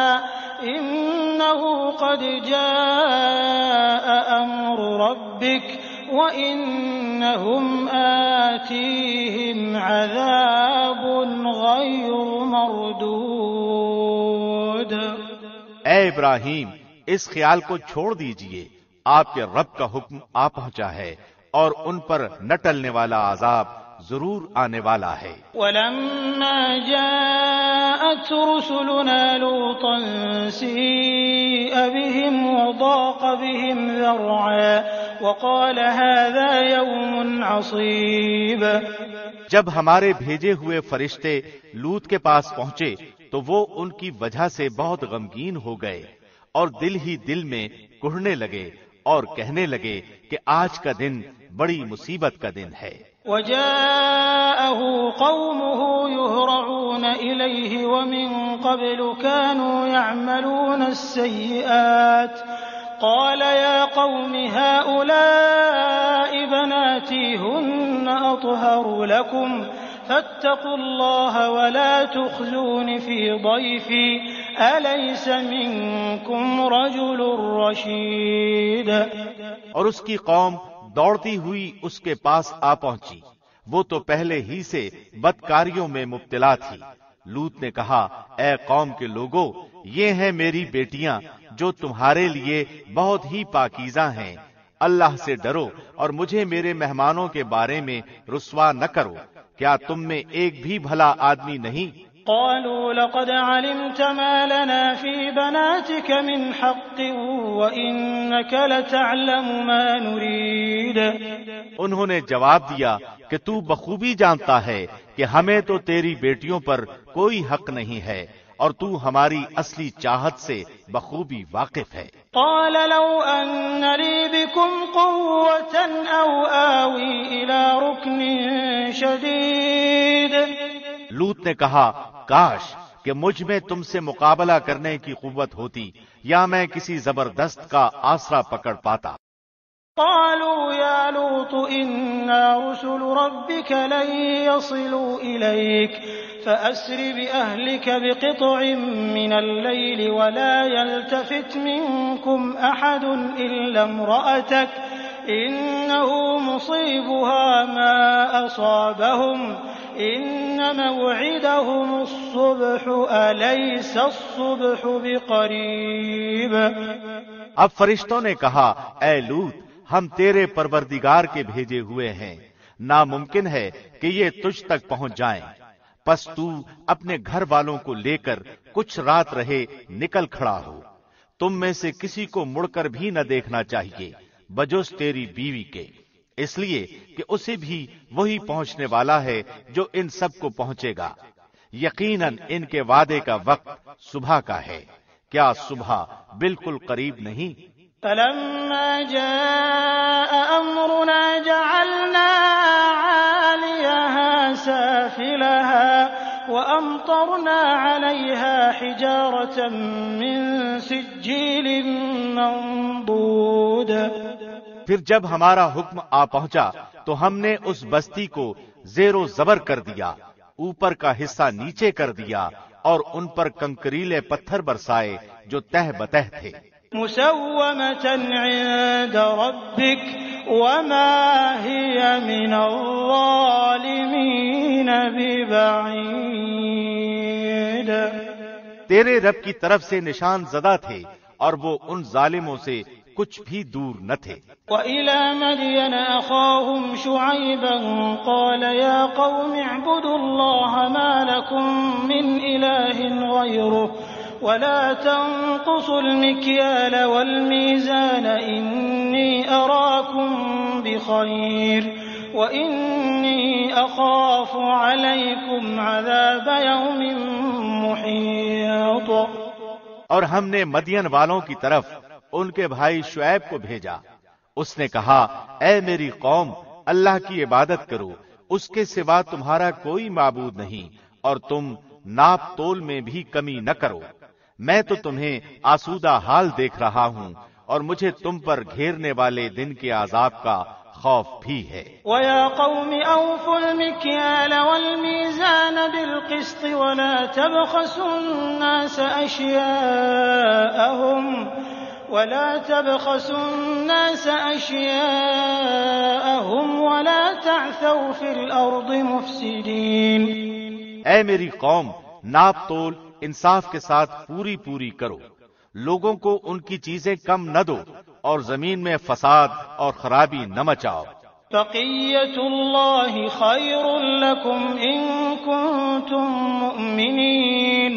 انه قد جاء امر ربك وانهم آتيهم عذاب غیر مردود.
اے ابراہیم اس خیال کو چھوڑ دیجئے، آپ کے رب کا حکم آ پہنچا ہے اور ان پر نہ ٹلنے والا عذاب ضرور آنے والا ہے.
ولما جاءت رسلنا لوطا سيء بهم وضاق بهم ذرعا وقال هذا يوم عصيب.
جب ہمارے بھیجے ہوئے فرشتے لوط کے پاس پہنچے تو وہ ان کی وجہ سے بہت غمگین ہو گئے اور دل ہی دل میں کڑھنے لگے اور کہنے لگے کہ آج کا دن بڑی مصیبت کا دن ہے.
وجاءه قومه يهرعون إليه ومن قبل كانوا يعملون السيئات قال يا قوم هؤلاء بناتي هن أطهر لكم فاتقوا الله ولا تخزون في ضيفي أليس منكم رجل رشيد.
اور اس کی قوم دوڑتی ہوئی اس کے پاس آ پہنچی، وہ تو پہلے ہی سے بدکاریوں میں مبتلا تھی. لوط نے کہا اے قوم کے لوگوں، یہ ہیں میری بیٹیاں جو تمہارے لیے بہت ہی پاکیزہ ہیں. اللہ سے ڈرو اور مجھے میرے مہمانوں کے بارے میں رسوا نہ کرو. کیا تم میں ایک بھی بھلا آدمی نہیں؟
قالوا لقد علمت ما لنا في بناتك من حق وإنك لتعلم ما نريد.
انہوں نے جواب دیا کہ تو بخوبی جانتا ہے کہ ہمیں تو تیری بیٹیوں پر کوئی حق نہیں ہے اور تو ہماری اصلی چاہت سے بخوبی واقف ہے.
قال لو أن لي بكم قوة أو آوي إلى ركن شديد.
لوط نے کہا کاش کہ مجھ میں تم سے مقابلہ کرنے کی قوت ہوتی یا میں کسی زبردست کا آسرا پکڑ پاتا.
قالوا يا لوط إنا رسل ربك لن يصلوا إليك فأسر بأهلك بقطع من الليل ولا يلتفت منكم أحد إلا امرأتك إنه مصيبها ما أصابهم إن موعدهم الصبح أليس الصبح بقريب.
اب فرشتوں نے کہا اے لوط ہم تیرے پروردگار کے بھیجے ہوئے ہیں، ناممکن ہے کہ یہ تجھ تک پہنچ جائیں. پس تو اپنے گھر والوں کو لے کر کچھ رات رہے نکل کھڑا ہو. تم میں سے کسی کو مڑ کر بھی نہ دیکھنا چاہیے بجز تیری بیوی کے، اس لیے کہ اسے بھی وہی پہنچنے والا ہے جو ان سب کو پہنچے گا. یقیناً ان کے وعدے کا وقت صبح کا ہے، کیا صبح بالکل قریب نہیں؟
فلما جاء أمرنا جعلنا عاليها سافلها وأمطرنا عليها حجارة من سجيل منضود.
پھر جب ہمارا حکم آ پہنچا تو ہم نے اس بستی کو زیر و زبر کر دیا، اوپر کا حصہ نیچے کر دیا اور ان پر کنکریلے پتھر برسائے جو تہ بتہ تھے.
مسومة عند ربك وما هي من الظالمين ببعيد.
تیرے رب کی طرف سے نشان زدہ تھے اور وہ ان ظالموں سے کچھ بھی دور نہ تھے.
وإلى مدين أخاهم شعيبا قال يا قوم اعبدوا الله ما لكم من إله غيره ولا تنقصوا المكيال والميزان إني أراكم بخير وإني أخاف عليكم عذاب يوم محيط.
اور ہم نے مدین والوں کی طرف ان کے بھائی شعیب کو بھیجا. اس نے کہا اے میری قوم اللہ کی عبادت کرو، اس کے سوا تمہارا کوئی معبود نہیں اور تم ناپ تول میں بھی کمی نہ کرو. میں تو تمہیں آسودہ حال دیکھ رہا ہوں اور مجھے تم پر گھیرنے والے دن کے عذاب کا خوف بھی ہے.
وَيَا قَوْمِ أَوْفُوا الْمِكْيَالَ وَالْمِيزَانَ بِالْقِسْطِ وَلَا تَبْخَسُوا النَّاسَ أَشْيَاءَهُمْ وَلَا تَعْثَوْا فِي الْأَرْضِ مُفْسِدِينَ.
اے میری قوم ناپ تول انصاف کے ساتھ پوری کرو، لوگوں کو ان کی چیزیں کم نہ دو اور زمین میں فساد اور خرابی نہ مچاؤ.
بقية الله خير لكم إن كنتم مؤمنين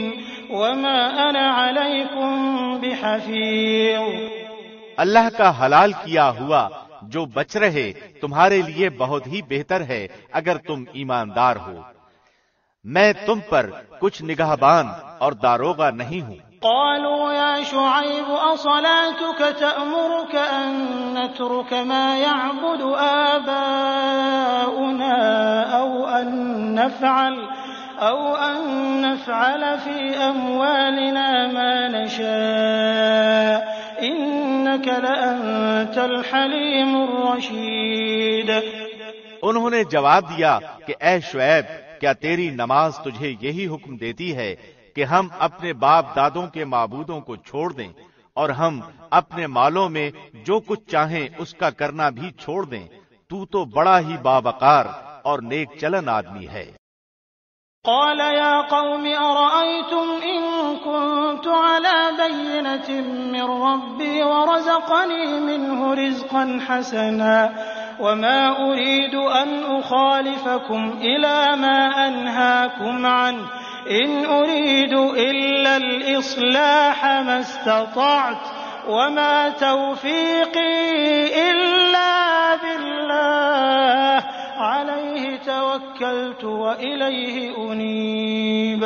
وما أنا عليكم بحفيظ.
اللہ کا حلال کیا ہوا جو بچ رہے تمہارے لیے بہت ہی بہتر ہے اگر تم ایماندار ہو. میں تم پر کچھ نگہبان اور داروغہ نہیں ہوں.
قالوا يا شعيب أصلاتك تأمرك أن نترك ما يعبد آباؤنا أو أن نفعل في أموالنا ما نشاء إنك لأنت الحليم الرشيد۔
انہوں نے جواب دیا کہ اے شعیب، کیا تیری نماز تجھے یہی حکم دیتی ہے کہ ہم اپنے باپ دادوں کے معبودوں کو چھوڑ دیں اور ہم اپنے مالوں میں جو کچھ چاہیں اس کا کرنا بھی چھوڑ دیں؟ تو بڑا ہی باوقار اور نیک چلن آدمی ہے۔
قال يا قوم أرأيتم إن كنت على بينة من ربي ورزقني منه رزقا حسنا وما أريد أن أخالفكم إلى ما أنهاكم عنه إن أريد إلا الإصلاح ما استطعت وما توفيقي إلا بالله علیہ توکلت وإلیہ انیب۔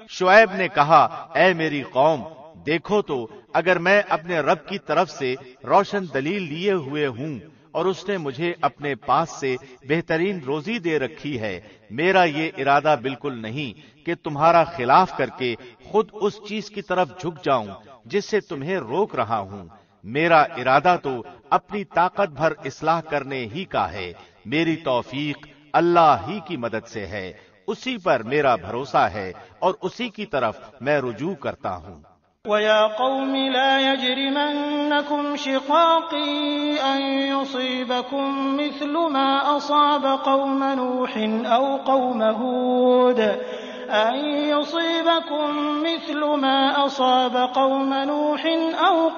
شعیب نے کہا اے میری قوم، دیکھو تو اگر میں اپنے رب کی طرف سے روشن دلیل لیے ہوئے ہوں اور اس نے مجھے اپنے پاس سے بہترین روزی دے رکھی ہے، میرا یہ ارادہ بالکل نہیں کہ تمہارا خلاف کر کے خود اس چیز کی طرف جھک جاؤں جس سے تمہیں روک رہا ہوں۔ میرا ارادہ تو اپنی طاقت بھر اصلاح کرنے ہی کا ہے، میری توفیق اللہ ہی کی مدد سے ہے، اسی پر میرا بھروسہ ہے اور اسی کی طرف میں رجوع کرتا ہوں۔
وَيَا قَوْمِ لَا يَجْرِمَنَّكُمْ شِقَاقِي أَن يُصِيبَكُم مِّثْلُ مَا أَصَابَ قَوْمَ نُوحٍ أَوْ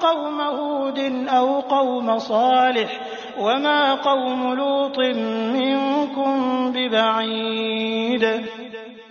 قَوْمَ هُودٍ أَوْ قَوْمَ صَالِحٍ وَمَا قَوْمُ لُوطٍ مِّنكُمْ بِبَعِيدٍ۔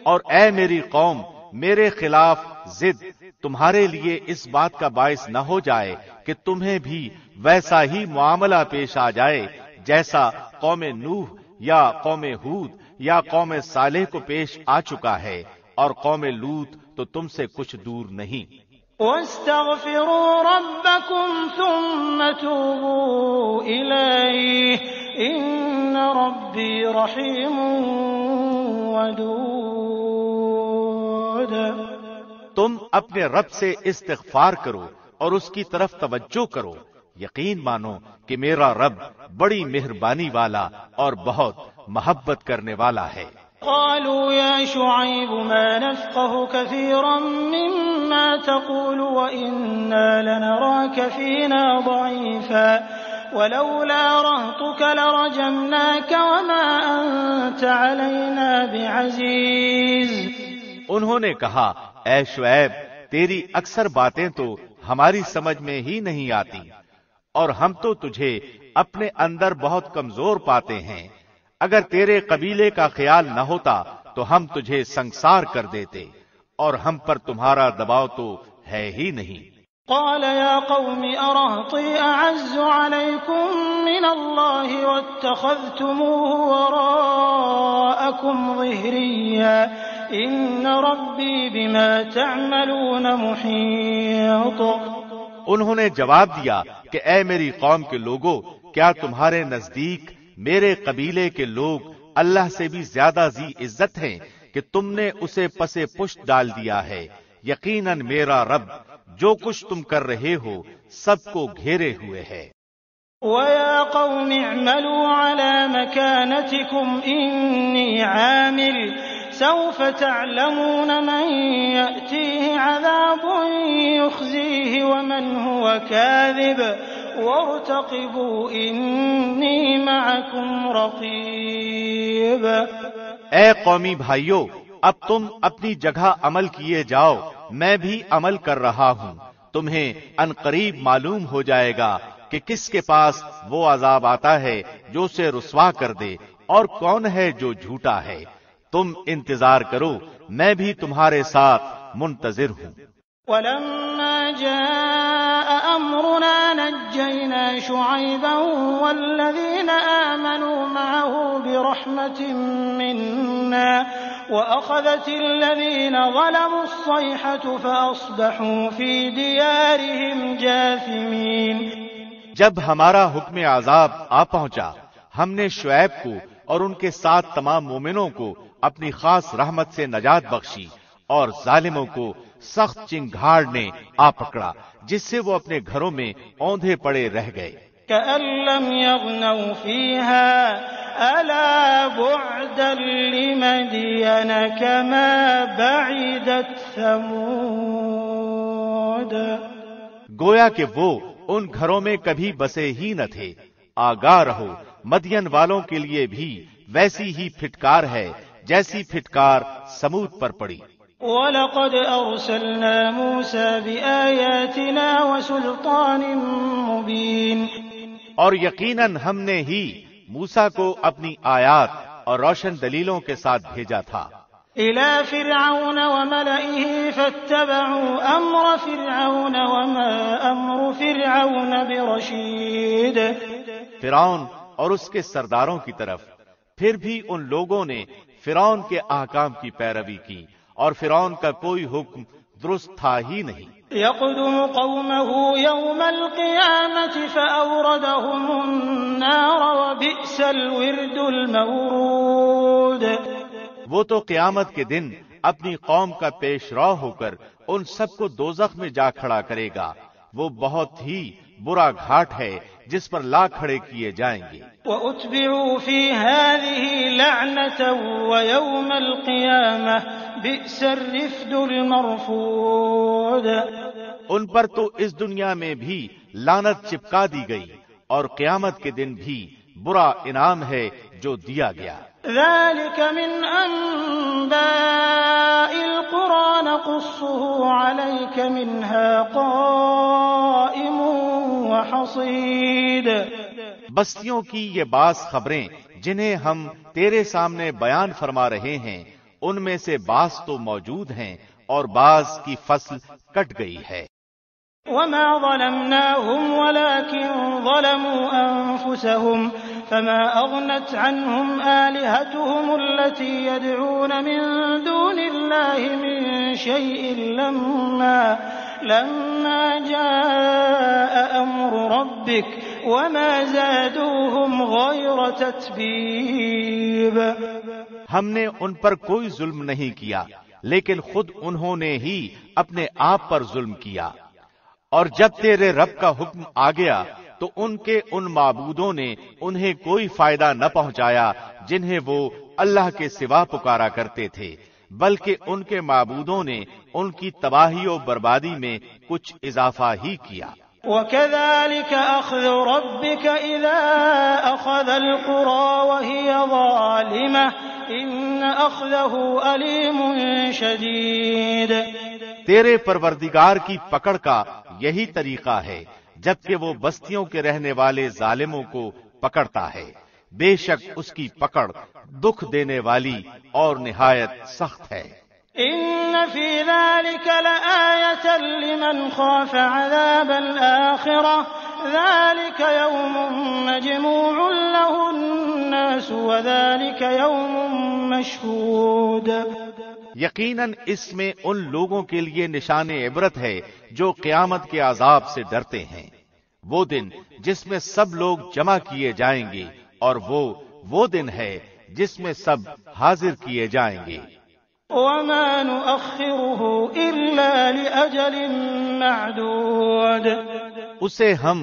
اور اے میری قوم، میرے خلاف ضد تمہارے لیے اس بات کا باعث نہ ہو جائے کہ تمہیں بھی ویسا ہی معاملہ پیش آ جائے جیسا قوم نوح یا قوم ہود یا قوم صالح کو پیش آ چکا ہے، اور قوم لوط تو تم سے کچھ دور نہیں۔
وَاسْتَغْفِرُوا رَبَّكُمْ ثُمَّ تُوبُوا إِلَيْهِ إِنَّ رَبِّي رَحِيمٌ وَدُودٌ۔
تم اپنے رب سے استغفار کرو اور اس کی طرف توجہ کرو، یقین مانو کہ میرا رب بڑی مہربانی والا اور بہت محبت کرنے والا ہے۔
قالوا يا شعيب ما نفقه كثيرا مما تقول وإنا لنراك فينا ضعيفا ولولا رهطك لرجمناك وما أنت علينا بعزيز۔
انہوں نے کہا اے شعیب، تیری اکثر باتیں تو ہماری سمجھ میں ہی نہیں آتی، اور ہم تو تجھے اپنے اندر بہت کمزور پاتے ہیں۔ اگر تیرے قبیلے کا خیال نہ ہوتا تو ہم تجھے سنگسار کر دیتے، اور ہم پر تمہارا دباؤ تو ہے ہی نہیں۔
قال يا قوم أرهطي أعز عليكم من الله واتخذتموه وراءكم ظهريا إن ربي بما تعملون محيط۔
انہوں نے جواب دیا کہ اے میری قوم کے لوگوں، کیا تمہارے نزدیک میرے قبیلے کے لوگ اللہ سے بھی زیادہ ذی عزت ہیں کہ تم نے اسے پسے پشت ڈال دیا ہے؟ یقیناً میرا رب جو کچھ تم کر رہے ہو سب کو گھیرے ہوئے ہے۔
وَيَا قَوْمِ اعْمَلُوا عَلَى مَكَانَتِكُمْ إِنِّي عَامِلٌ سَوْفَ تَعْلَمُونَ مَن يَأْتِيهِ عَذَابٌ يُخْزِيهِ وَمَنْ هُوَ كَاذِبٌ وَارْتَقِبُوا إِنِّي مَعَكُمْ رَقِيبٌ۔
اے قومی بھائیو، اب تم اپنی جگہ عمل کیے جاؤ، میں بھی عمل کر رہا ہوں۔ تمہیں ان قریب معلوم ہو جائے گا کہ کس کے پاس وہ عذاب آتا ہے جو اسے رسوا کر دے، اور کون ہے جو جھوٹا ہے۔ تم انتظار کرو، میں بھی تمہارے ساتھ منتظر ہوں۔
وَلَمَّا جَاءَ أَمْرُنَا نَجَّيْنَا شُعَيْبًا وَالَّذِينَ آمَنُوا مَعَهُ بِرَحْمَةٍ مِّنَّا وَأَخَذَتِ الَّذِينَ ظَلَمُوا الصَّيْحَةُ فَأَصْبَحُوا فِي دِيَارِهِمْ جَاثِمِينَ۔
جب ہمارا حکم عذاب آ پہنچا ہم نے شعیب کو اور ان کے ساتھ تمام مومنوں کو اپنی خاص رحمت سے نجات بخشی، اور ظالموں کو سخت چنگھاڑ نے آ پکڑا جس سے وہ اپنے گھروں میں اوندھے پڑے رہ گئے۔
كأن لم يغنوا فيها ألا بعدا لمدين كما بعدت ثمود،
گویا کہ وہ ان گھروں میں کبھی بسے ہی نہ تھے۔ آگاہ رہو، مدین والوں کے لیے بھی ویسی ہی پھٹکار ہے جیسی پھٹکار سمود پر پڑی۔
وَلَقَدْ أَرْسَلْنَا مُوسَى بِآيَاتِنَا وَسُلْطَانٍ مُبِينٍ،
اور یقیناً ہم نے ہی موسیٰ کو اپنی آیات اور روشن دلیلوں کے ساتھ بھیجا تھا۔
إِلَى فِرْعَوْنَ وَمَلَئِهِ فَاتَّبَعُوا أَمْرَ فِرْعَوْنَ وَمَا أَمْرُ فِرْعَوْنَ بِرَشِيدٍ،
فرعون اور اس کے سرداروں کی طرف، پھر بھی ان لوگوں نے فرعون کے احکام کی پیروی کی، اور فرعون کا کوئی حکم درست تھا ہی نہیں۔
يَقْدُمُ قَوْمَهُ يَوْمَ الْقِيَامَةِ فَأَوْرَدَهُمُ النَّارَ وَبِئْسَ الْوِرْدُ الْمَوْرُودُ،
وہ تو قیامت کے دن اپنی قوم کا پیش رو ہو کر ان سب کو دوزخ میں جا کھڑا کرے گا، وہ بہت ہی برا گھاٹ ہے جس پر لا کھڑے کیے جائیں گے۔
وَأُتْبِعُوا فِي هَذِهِ لَعْنَةً وَيَوْمَ الْقِيَامَةِ بِئْسَ الرِّفْدُ الْمَرْفُودُ،
ان پر تو اس دنیا میں بھی لعنت چپکا دی گئی، اور قیامت کے دن بھی برا انعام ہے جو دیا گیا۔
ذَلِكَ مِنْ أَنْبَاءِ الْقُرَىٰ نَقُصُّهُ عَلَيْكَ مِنْهَا قَائِمٌ وَحَصِيدٌ،
بستیوں کی یہ بعض خبریں جنہیں ہم تیرے سامنے بیان فرما رہے ہیں، ان میں سے بعض تو موجود ہیں اور بعض کی فصل کٹ گئی ہے۔
وَمَا ظَلَمْنَاهُمْ وَلَكِنْ ظَلَمُوا أَنفُسَهُمْ فَمَا أَغْنَتْ عَنْهُمْ آلِهَتُهُمُ الَّتِي يَدْعُونَ مِن دُونِ اللَّهِ مِن شَيْءٍ لَمَّا جَاءَ أَمْرُ رَبِّكَ وَمَا زَادُوهُمْ غَيْرَ تَتْبِيبٍ،
ہم نے ان پر کوئی ظلم نہیں کیا، لیکن خود انہوں نے ہی اپنے آپ پر ظلم کیا، اور جب تیرے رب کا حکم آ گیا تو ان کے ان معبودوں نے انہیں کوئی فائدہ نہ پہنچایا جنہیں وہ اللہ کے سوا پکارا کرتے تھے، بلکہ ان کے معبودوں نے ان کی تباہی و بربادی میں کچھ اضافہ ہی کیا۔
وَكَذَلِكَ أَخْذُ رَبِّكَ إِذَا أَخَذَ الْقُرَىٰ وَهِيَ ظَالِمَةٌ إِنَّ أَخْذَهُ أَلِيمٌ شَدِيدٌ،
تیرے پروردگار کی پکڑ کا یہی طریقہ ہے جبکہ وہ بستیوں کے رہنے والے ظالموں کو پکڑتا ہے، بے شک اس کی پکڑ دکھ دینے والی اور نہایت سخت ہے۔
إِنَّ فِي ذَلِكَ لَآيَةً لِمَنْ خَافَ عَذَابَ الْآخِرَةِ ذَلِكَ يَوْمٌ مَّجْمُوعٌ لَّهُ النَّاسُ وَذَلِكَ يَوْمٌ مَّشْهُودٌ،
یقیناً اس میں ان لوگوں کے لیے نشان عبرت ہے جو قیامت کے عذاب سے ڈرتے ہیں، وہ دن جس میں سب لوگ جمع کیے جائیں گے، اور وہ دن ہے جس میں سب حاضر کیے جائیں گے۔
وَمَا نُؤَخِّرُهُ إِلَّا لِأَجَلٍ مَّعْدُودٍ،
اسے ہم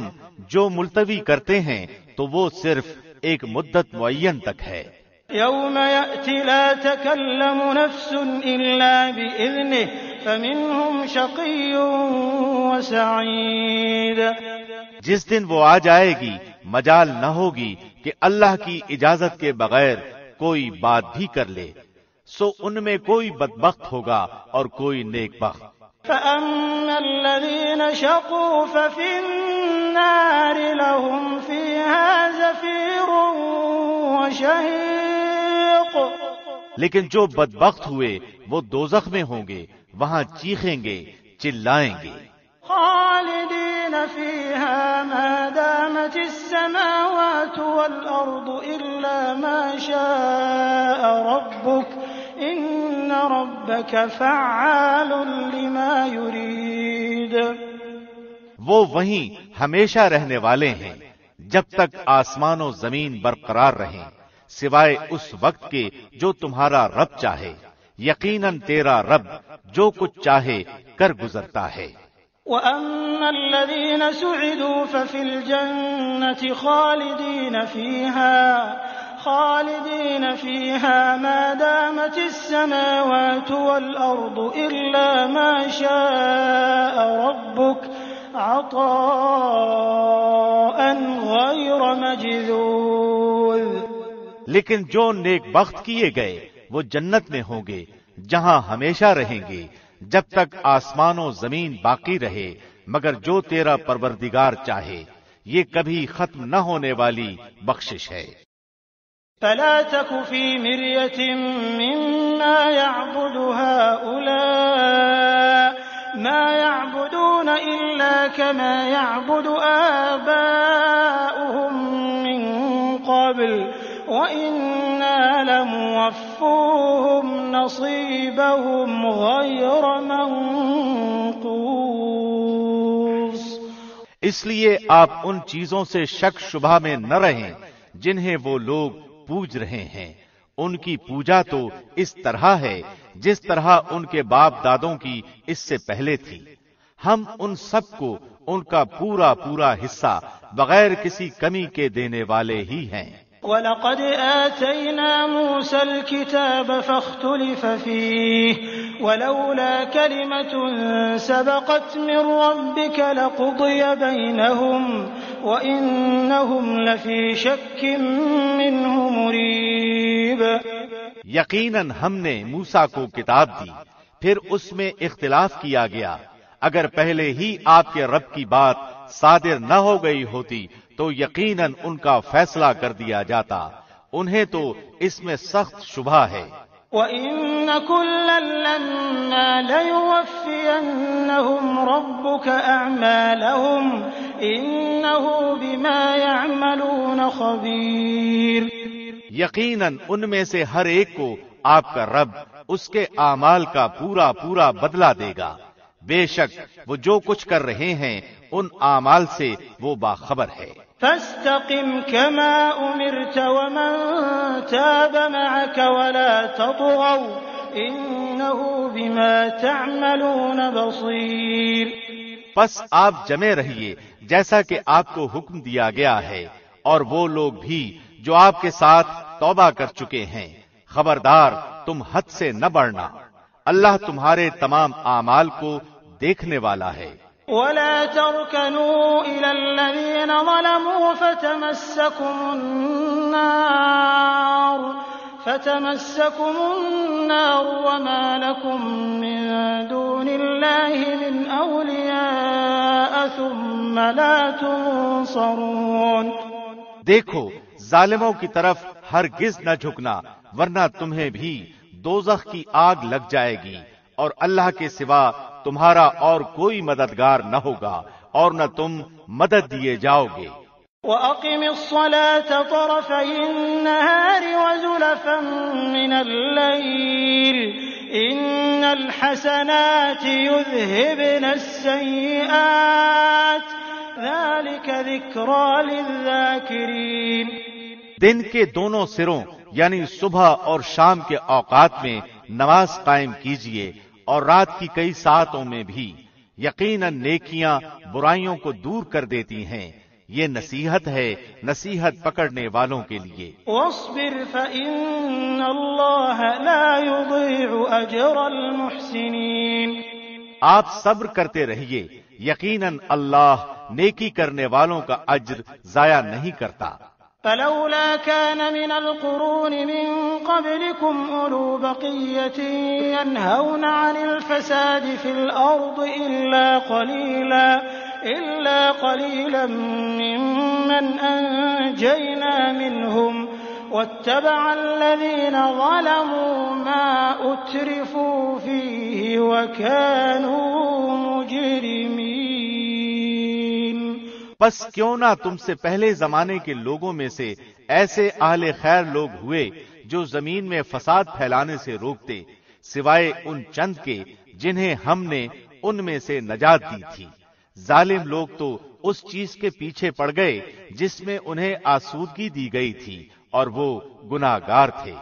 جو ملتوی کرتے ہیں تو وہ صرف ایک مدت معین تک ہے۔
يَوْمَ يَأْتِ لَا تَكَلَّمُ نَفْسٌ إِلَّا بِإِذْنِهِ فَمِنْهُمْ شَقِيٌّ وَسَعِيدٌ،
جس دن وہ آ جائے گی مجال نہ ہوگی کہ اللہ کی اجازت کے بغیر کوئی بات بھی کر لے، سو ان میں کوئی بدبخت ہوگا اور کوئی نیک بخت۔
فَأَمَّا الَّذِينَ شَقُوا فَفِي النَّارِ لَهُمْ فِيهَا زَفِيرٌ وَشَهِيقٌ،
لیکن جو بدبخت ہوئے وہ دوزخ میں ہوں گے، وہاں چیخیں گے، چلائیں گے۔
خالدین فیہا ما دامت السماوات والارض الا ما شاء ربک ان ربک فعال لما یرید،
وہ وہیں ہمیشہ رہنے والے ہیں جب تک آسمان و زمین برقرار رہیں، سوائے اس وقت کے جو تمہارا رب چاہے۔ یقیناً تیرا رب جو کچھ چاہے کر گزرتا ہے۔
وَأَمَّا الَّذِينَ سُعِدُوا فَفِي الْجَنَّةِ خَالِدِينَ فِيهَا مَا دَامَتِ السَّمَاوَاتُ وَالْأَرْضُ إِلَّا مَا شَاءَ رَبُّكَ عَطَاءً غَيْرَ مَجْذُوذٍ۔
لیکن جو نیک بخت کیے گئے وہ جنت میں ہوں گے جہاں ہمیشہ رہیں گے جب تک آسمان و زمین باقی رہے، مگر جو تیرا پروردگار چاہے، یہ کبھی ختم نہ ہونے والی بخشش ہے۔
فَلَا تَكُ فِي مِرْيَةٍ مِّمَّا يَعْبُدُ هَٰؤُلَاءِ مَا يَعْبُدُونَ إِلَّا كَمَا يَعْبُدُ آبَاؤُهُم مِّن قَبْلُ وَإِنَّا لَمُوَفُّوهُمْ نَصِيبَهُمْ غَيْرَ مَنقُوصٍ۔
اس لیے آپ ان چیزوں سے شک شبہ میں نہ رہیں جنہیں وہ لوگ پوج رہے ہیں۔ ان کی پوجا تو اس طرح ہے جس طرح ان کے باپ دادوں کی اس سے پہلے تھی۔ ہم ان سب کو ان کا پورا پورا حصہ بغیر کسی کمی کے دینے والے ہی ہیں۔
وَلَقَدْ آتَيْنَا مُوسَى الْكِتَابَ فَاخْتُلِفَ فِيهِ وَلَوْلَا كَلِمَةٌ سَبَقَتْ مِنْ رَبِّكَ لَقُضِيَ بَيْنَهُمْ وَإِنَّهُمْ لَفِي شَكٍّ مِّنْهُ مُرِيبٍ۔
یقیناً ہم نے موسیٰ کو کتاب دی، پھر اس میں اختلاف کیا گیا۔ اگر پہلے ہی آپ کے رب کی بات صادر نہ ہو گئی ہوتی تو یقیناً ان کا فیصلہ کر دیا جاتا۔ انہیں تو اس میں سخت شبہ ہے۔
وَإِنَّ كُلًّا لَّمَّا لَيُوَفِّيَنَّهُمْ رَبُّكَ أَعْمَالَهُمْ إِنَّهُ بِمَا يَعْمَلُونَ خَبِيرٌ۔
یقیناً ان میں سے ہر ایک کو آپ کا رب اس کے اعمال کا پورا پورا بدلہ دے گا۔ بے شک وہ جو کچھ کر رہے ہیں ان اعمال سے وہ باخبر ہے۔
فَاسْتَقِمْ كَمَا أُمِرْتَ وَمَن تَابَ مَعَكَ وَلَا تَطْغَوْا إِنَّهُ بِمَا تَعْمَلُونَ بَصِيرٌ۔
پس آپ جمے رہیے جیسا کہ آپ کو حکم دیا گیا ہے، اور وہ لوگ بھی جو آپ کے ساتھ توبہ کر چکے ہیں۔ خبردار تم حد سے نہ بڑھنا، اللہ تمہارے تمام اعمال کو دیکھنے والا ہے۔
وَلَا تَرْكَنُوا إِلَى الَّذِينَ ظَلَمُوا فَتَمَسَّكُمُ النَّارُ وَمَا لَكُم مِّن دُونِ اللَّهِ مِنْ أَوْلِيَاءَ ثُمَّ لَا تُنصَرُونَ۔
دیکھو ظالموں کی طرف ہرگز نہ جھکنا، ورنہ تمہیں بھی دوزخ کی آگ لگ جائے گی، اور اللہ کے سوا تمہارا اور کوئی مددگار نہ ہوگا، اور نہ تم مدد دیے جاؤ گے۔
وَأَقِمِ الصَّلَاةَ طَرَفَيِ النَّهَارِ وَزُلَفًا مِّنَ اللَّيْلِ إِنَّ الْحَسَنَاتِ يُذْهِبْنَ السَّيِّئَاتِ ذَلِكَ ذِكْرَىٰ لِلذَّاكِرِينَ۔
دن کے دونوں سروں یعنی صبح اور شام کے اوقات میں نماز قائم کیجیے، اور رات کی کئی ساعتوں میں بھی۔ یقیناً نیکیاں برائیوں کو دور کر دیتی ہیں، یہ نصیحت ہے نصیحت پکڑنے والوں کے لیے۔
وَاصْبِرْ فَإِنَّ اللَّهَ لَا يُضِيعُ أَجْرَ الْمُحْسِنِينَ۔
آپ صبر کرتے رہیے، یقیناً اللہ نیکی کرنے والوں کا اجر ضائع نہیں کرتا۔
فَلَوْلَا كَانَ مِنَ الْقُرُونِ مِن قَبْلِكُمْ أُولُو بَقِيَّةٍ يَنْهَوْنَ عَنِ الْفَسَادِ فِي الْأَرْضِ إِلَّا قَلِيلًا مِّمَّنْ أَنجَيْنَا مِنْهُمْ وَاتَّبَعَ الَّذِينَ ظَلَمُوا مَا أُتْرِفُوا فِيهِ وَكَانُوا مُجْرِمِينَ۔
بس کیوں نہ تم سے پہلے زمانے کے لوگوں میں سے ایسے اہل خیر لوگ ہوئے جو زمین میں فساد پھیلانے سے روکتے، سوائے ان چند کے جنہیں ہم نے ان میں سے نجات دی تھی۔ ظالم لوگ تو اس چیز کے پیچھے پڑ گئے جس میں انہیں آسودگی دی گئی تھی اور وہ گناہگار تھے۔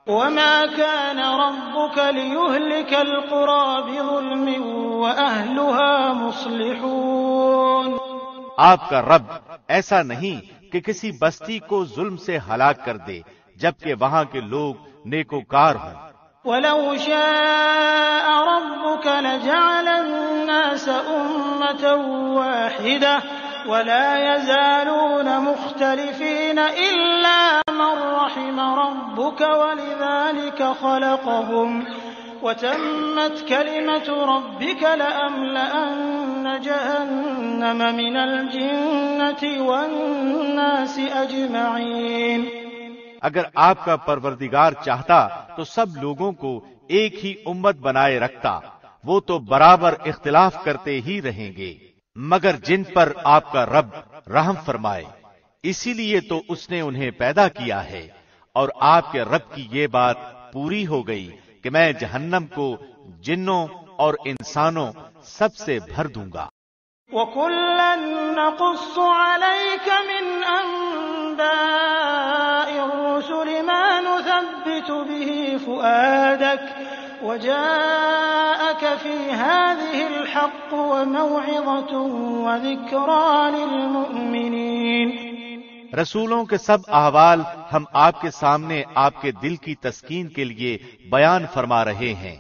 وما كان ربك ليهلك القرى بظلم وأهلها مصلحون۔
آپ کا رب ایسا نہیں کہ کسی بستی کو ظلم سے ہلاک کر دے جبکہ وہاں کے لوگ نیکوکار ہوں۔
وَلَوْ شَاءَ رَبُّكَ لَجَعَلَ النَّاسَ أُمَّةً وَاحِدَةً وَلَا يَزَالُونَ مُخْتَلِفِينَ إِلَّا مَن رَّحِمَ رَبُّكَ وَلِذَلِكَ خَلَقَهُمْ وَتَمَّتْ كَلِمَةُ رَبِّكَ لَأَمْلَأَنَّ جَهَنَّمَ مِنَ الْجِنَّةِ وَالنَّاسِ أَجْمَعِينَ۔
اگر آپ کا پروردگار چاہتا تو سب لوگوں کو ایک ہی امت بنائے رکھتا، وہ تو برابر اختلاف کرتے ہی رہیں گے، مگر جن پر آپ کا رب رحم فرمائے، اسی لیے تو اس نے انہیں پیدا کیا ہے، اور آپ کے رب کی یہ بات پوری ہو گئی کہ میں جہنم کو جنوں اور انسانوں سب سے بھر دوں گا۔
وَكُلًّا نَّقُصُّ عَلَيْكَ مِنْ أَنبَاءِ الرُّسُلِ مَا نُثَبِّتُ بِهِ فُؤَادَكَ وَجَاءَكَ فِي هَٰذِهِ الْحَقُّ وَمَوْعِظَةٌ وَذِكْرَىٰ لِلْمُؤْمِنِينَ۔
رسولوں کے سب احوال ہم آپ کے سامنے آپ کے دل کی تسکین کے لیے بیان فرما رہے ہیں۔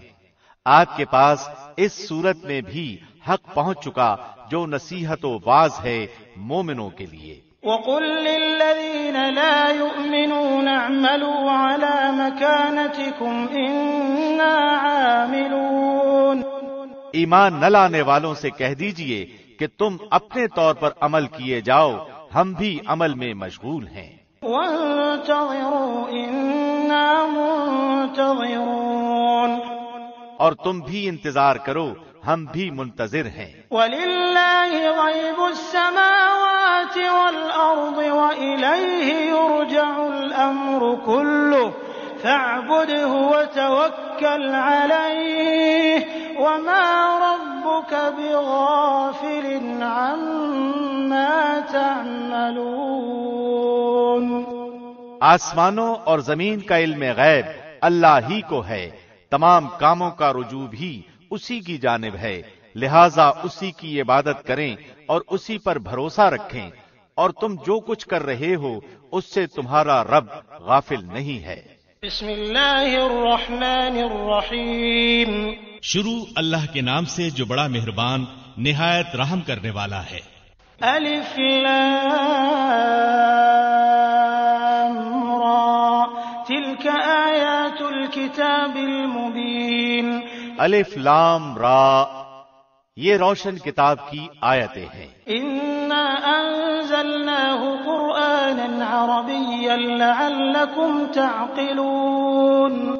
آپ کے پاس اس صورت میں بھی حق پہنچ چکا جو نصیحت و واعظ ہے مومنوں کے لیے۔
وَقُل لِّلَّذِينَ لَا يُؤْمِنُونَ اعْمَلُوا عَلَىٰ مَكَانَتِكُمْ إِنَّا عَامِلُونَ۔
ایمان نہ لانے والوں سے کہہ دیجئے کہ تم اپنے طور پر عمل کیے جاؤ، ہم بھی عمل میں مشغول ہیں۔
وَانتَظِرُوا إِنَّا مُنتَظِرُونَ۔
اور تم بھی انتظار کرو، ہم بھی منتظر ہیں۔
وَلِلَّهِ غَيْبُ السَّمَاوَاتِ وَالْأَرْضِ وَإِلَيْهِ يُرْجَعُ الْأَمْرُ كُلُّهُ فَاعْبُدْهُ وَتَوَكَّلْ عَلَيْهِ وَمَا رَبُّكَ بِغَافِلٍ عَمَّا تَعْمَلُونَ۔
آسمانوں اور زمین کا علم غیب اللہ ہی کو ہے، تمام کاموں کا رجوع بھی اسی کی جانب ہے، لہذا اسی کی عبادت کریں اور اسی پر بھروسہ رکھیں، اور تم جو کچھ کر رہے ہو اس سے تمہارا رب غافل نہیں ہے۔
بسم اللہ الرحمن الرحیم۔
شروع اللہ کے نام سے جو بڑا مہربان نہایت رحم کرنے والا ہے۔
الف لام را تلک آیات الکتاب المبین۔
الف لام را، یہ روشن کتاب کی آیتیں ہیں۔
انا انزلناه قرآنا عربیا لعلکم تعقلون۔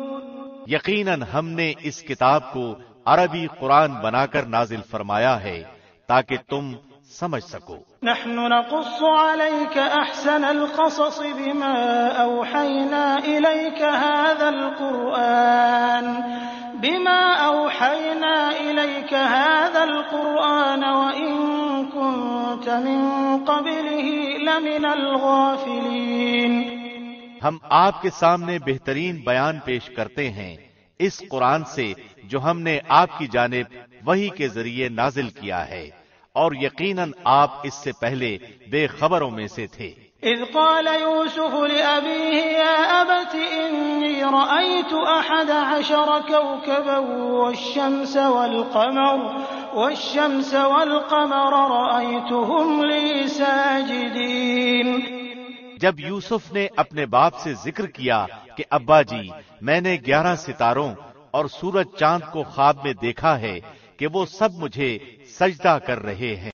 یقیناً ہم نے اس کتاب کو عربی قرآن بنا کر نازل فرمایا ہے تاکہ تم سمجھ سکو۔
نحن نقص عليك احسن القصص بما اوحينا اليك هذا القرآن وإن كنت من قبله لمن الغافلين۔
ہم آپ کے سامنے بہترین بیان پیش کرتے ہیں اس قرآن سے جو ہم نے آپ کی جانب وحی کے ذریعے نازل کیا ہے، اور یقیناً آپ اس سے پہلے بے خبروں میں سے تھے۔
اذ قال يوسف لأبيه يا أبت إني رأيت 11 كوكبا والشمس والقمر رأيتهم لي ساجدين۔
جب یوسف نے اپنے باپ سے ذکر کیا کہ ابا جی، میں نے 11 ستاروں اور سورج چاند کو خواب میں دیکھا ہے کہ وہ سب مجھے سجدہ کر رہے ہیں۔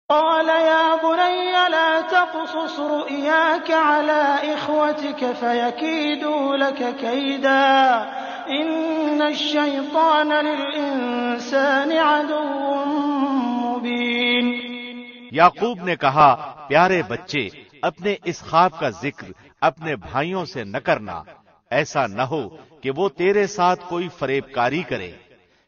قال يا بني لا تقصص رؤياك على إخوتك فيكيدوا لك كيدا إن الشيطان للإنسان عدو مبين۔
یعقوب نے کہا، پیارے بچے، اپنے اس خواب کا ذکر اپنے بھائیوں سے نہ کرنا، ایسا نہ ہو کہ وہ تیرے ساتھ کوئی فریب کاری کرے،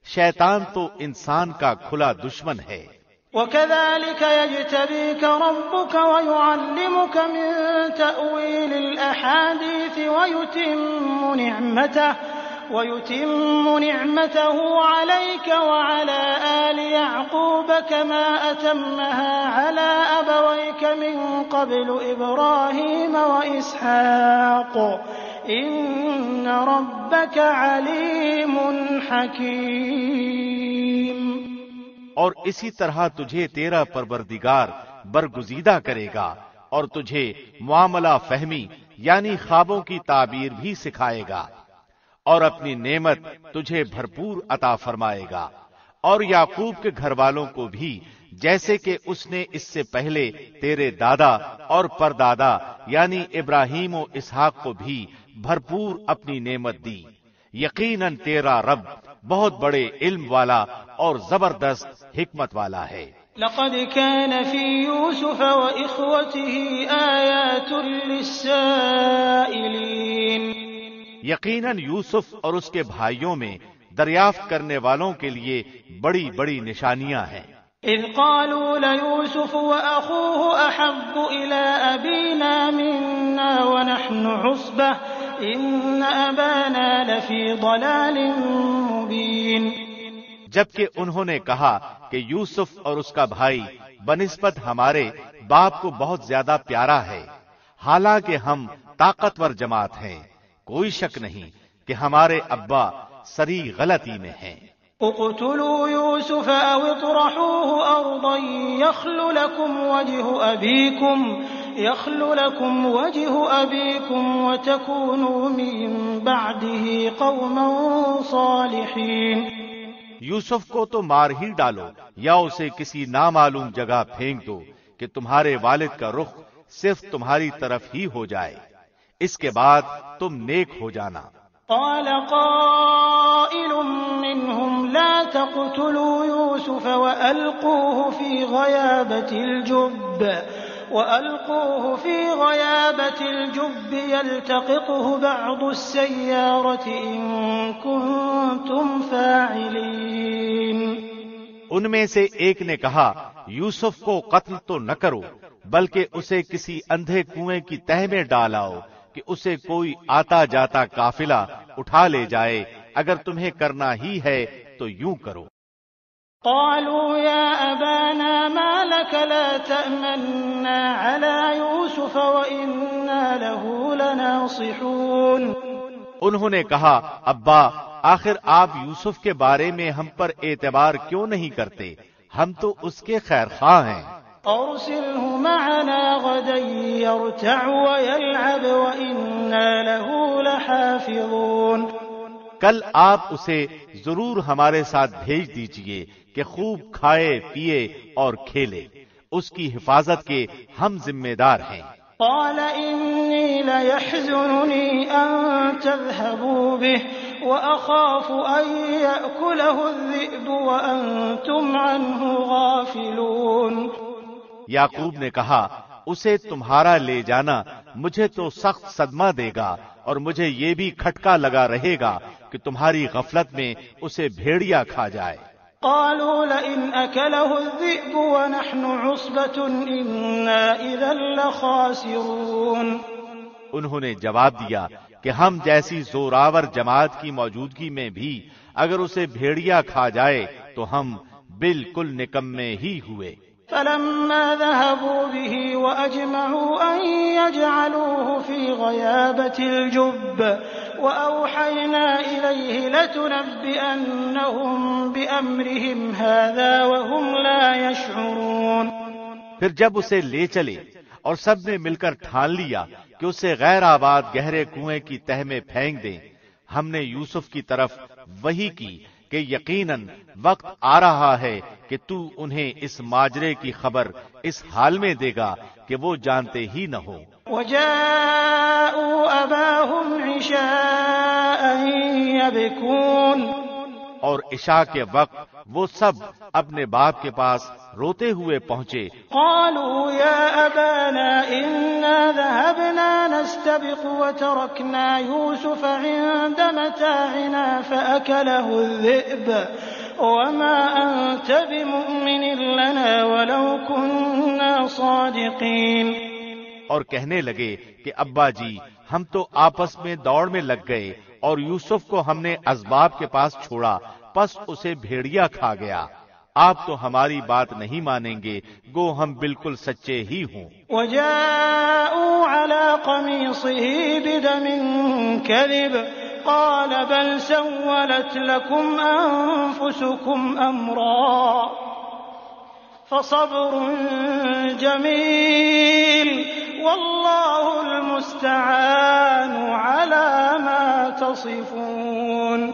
شیطان تو انسان کا کھلا دشمن ہے۔
وكذلك يجتبيك ربك ويعلمك من تأويل الأحاديث ويتم نعمته عليك وعلى آل يعقوب كما أتمها على أبويك من قبل إبراهيم وإسحاق إن ربك عليم حكيم۔
اور اسی طرح تجھے تیرا پروردگار برگزیدہ کرے گا اور تجھے معاملہ فہمی یعنی خوابوں کی تعبیر بھی سکھائے گا، اور اپنی نعمت تجھے بھرپور عطا فرمائے گا، اور یعقوب کے گھر والوں کو بھی جیسے کہ اس نے اس سے پہلے تیرے دادا اور پردادا یعنی ابراہیم و اسحاق کو بھی بھرپور اپنی نعمت دی۔ یقیناً تیرا رب بہت بڑے علم والا اور زبردست حکمت والا ہے۔
لقد كان في يوسف وإخوته آيات للسائلين۔
یقیناً یوسف اور اس کے بھائیوں میں دریافت کرنے والوں کے لیے بڑی بڑی نشانیاں ہیں۔
اذ قالوا ليوسف وأخوه أحب إلى أبينا منا ونحن عصبة إن أبانا لفي ضلال مبين۔
جبکہ انہوں نے کہا کہ یوسف اور اس کا بھائی بنسبت ہمارے باپ کو بہت زیادہ پیارا ہے، حالانکہ ہم طاقتور جماعت ہیں، کوئی شک نہیں کہ ہمارے ابا سری غلطی میں ہیں۔
اقتلوا يوسف أو اطرحوه أرضا يخل لكم وجه أبيكم وتكونوا من بعده قوما صالحين۔
یوسف کو تو مار ہی ڈالو یا اسے کسی نامعلوم جگہ پھینک دو کہ تمہارے والد کا رخ صرف تمہاری طرف ہی ہو جائے، اس کے بعد تم نیک ہو جانا۔
قال قائل منهم لا تقتلوا يوسف وألقوه في غيابة الجب يلتقطه بعض السيارة إن كنتم فاعلين۔
ان میں سے ایک نے کہا یوسف کو قتل تو نہ کرو بلکہ اسے کسی اندھے کنویں کی تہ میں ڈالاؤ کہ اسے کوئی آتا جاتا قافلہ اٹھا لے جائے، اگر تمہیں کرنا ہی ہے تو یوں کرو۔
قالوا يا أبانا ما لك لا تأمنا على يوسف وإنا له لناصحون۔
انہوں نے کہا ابا آخر آپ یوسف کے بارے میں ہم پر اعتبار کیوں نہیں کرتے، ہم تو اس کے خیر خواہ ہیں۔
أرسله معنا غدا يرتع ويلعب وإنا له لحافظون۔
کل آپ اسے ضرور ہمارے ساتھ بھیج دیجئے کہ خوب کھائے پیے اور کھیلے، اس کی حفاظت کے ہم ذمہ دار ہیں۔
قال إني ليحزنني أن تذهبوا به وأخاف أن يأكله الذئب وأنتم عنه غافلون۔
یعقوب نے کہا اسے تمہارا لے جانا مجھے تو سخت صدمہ دے گا اور مجھے یہ بھی کھٹکا لگا رہے گا کہ تمہاری غفلت میں اسے بھیڑیا کھا جائے۔
قالوا لئن أكله الذئب ونحن عصبة إنا إذا لخاسرون۔
انہوں نے جواب دیا کہ ہم جیسی زوراور جماعت کی موجودگی میں بھی اگر اسے بھیڑیا کھا جائے تو ہم بالکل نکمے ہی ہوئے۔
فلما ذهبوا به وأجمعوا أن يجعلوه في غيابة الجب وأوحينا إليه لتنبئنهم بأمرهم هذا وهم لا يشعرون۔
پھر جب اسے لے چلے اور سب نے مل کر ٹھان لیا کہ اسے غیر آباد گہرے کنویں کی تہ میں پھینک دیں، ہم نے یوسف کی طرف وحی کی کہ یقیناً وقت آ رہا ہے کہ تو انہیں اس ماجرے کی خبر اس حال میں دے گا کہ وہ جانتے ہی نہ ہو۔
وجاءوا أباهم عشاء يبكون۔
اور عشاء کے وقت وہ سب اپنے باپ کے پاس روتے ہوئے پہنچے۔
قالوا يا أبانا إنا ذهبنا نستبق وتركنا يوسف عند متاعنا فأكله الذئب وما أنت بمؤمن لنا ولو كنا صادقين۔
اور کہنے لگے کہ ابا جی ہم تو آپس میں دوڑ میں لگ گئے اور یوسف کو ہم نے اسباب کے پاس چھوڑا، پس اسے بھیڑیا کھا گیا۔ آپ تو ہماری بات نہیں مانیں گے، گو ہم بالکل سچے ہی ہوں۔
وجاءوا على قميصه بدم كذب قال بل سولت لكم أنفسكم أمرا فصبر جميل والله المستعان على ما تصفون۔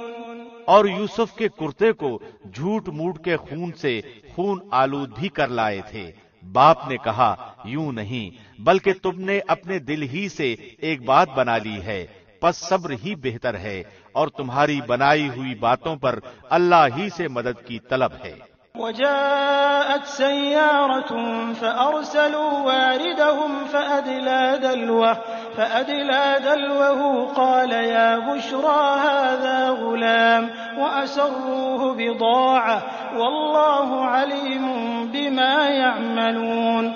اور یوسف کے کرتے کو جھوٹ موٹ کے خون سے خون آلود بھی کر لائے تھے۔ باپ نے کہا یوں نہیں، بلکہ تم نے اپنے دل ہی سے ایک بات بنا لی ہے، پس صبر ہی بہتر ہے، اور تمہاری بنائی ہوئی باتوں پر اللہ ہی سے مدد کی طلب ہے۔
وجاءت سيارة فأرسلوا واردهم فأدلى دلوه قال يا بشرى هذا غلام وأسروه بضاعة والله عليم بما يعملون۔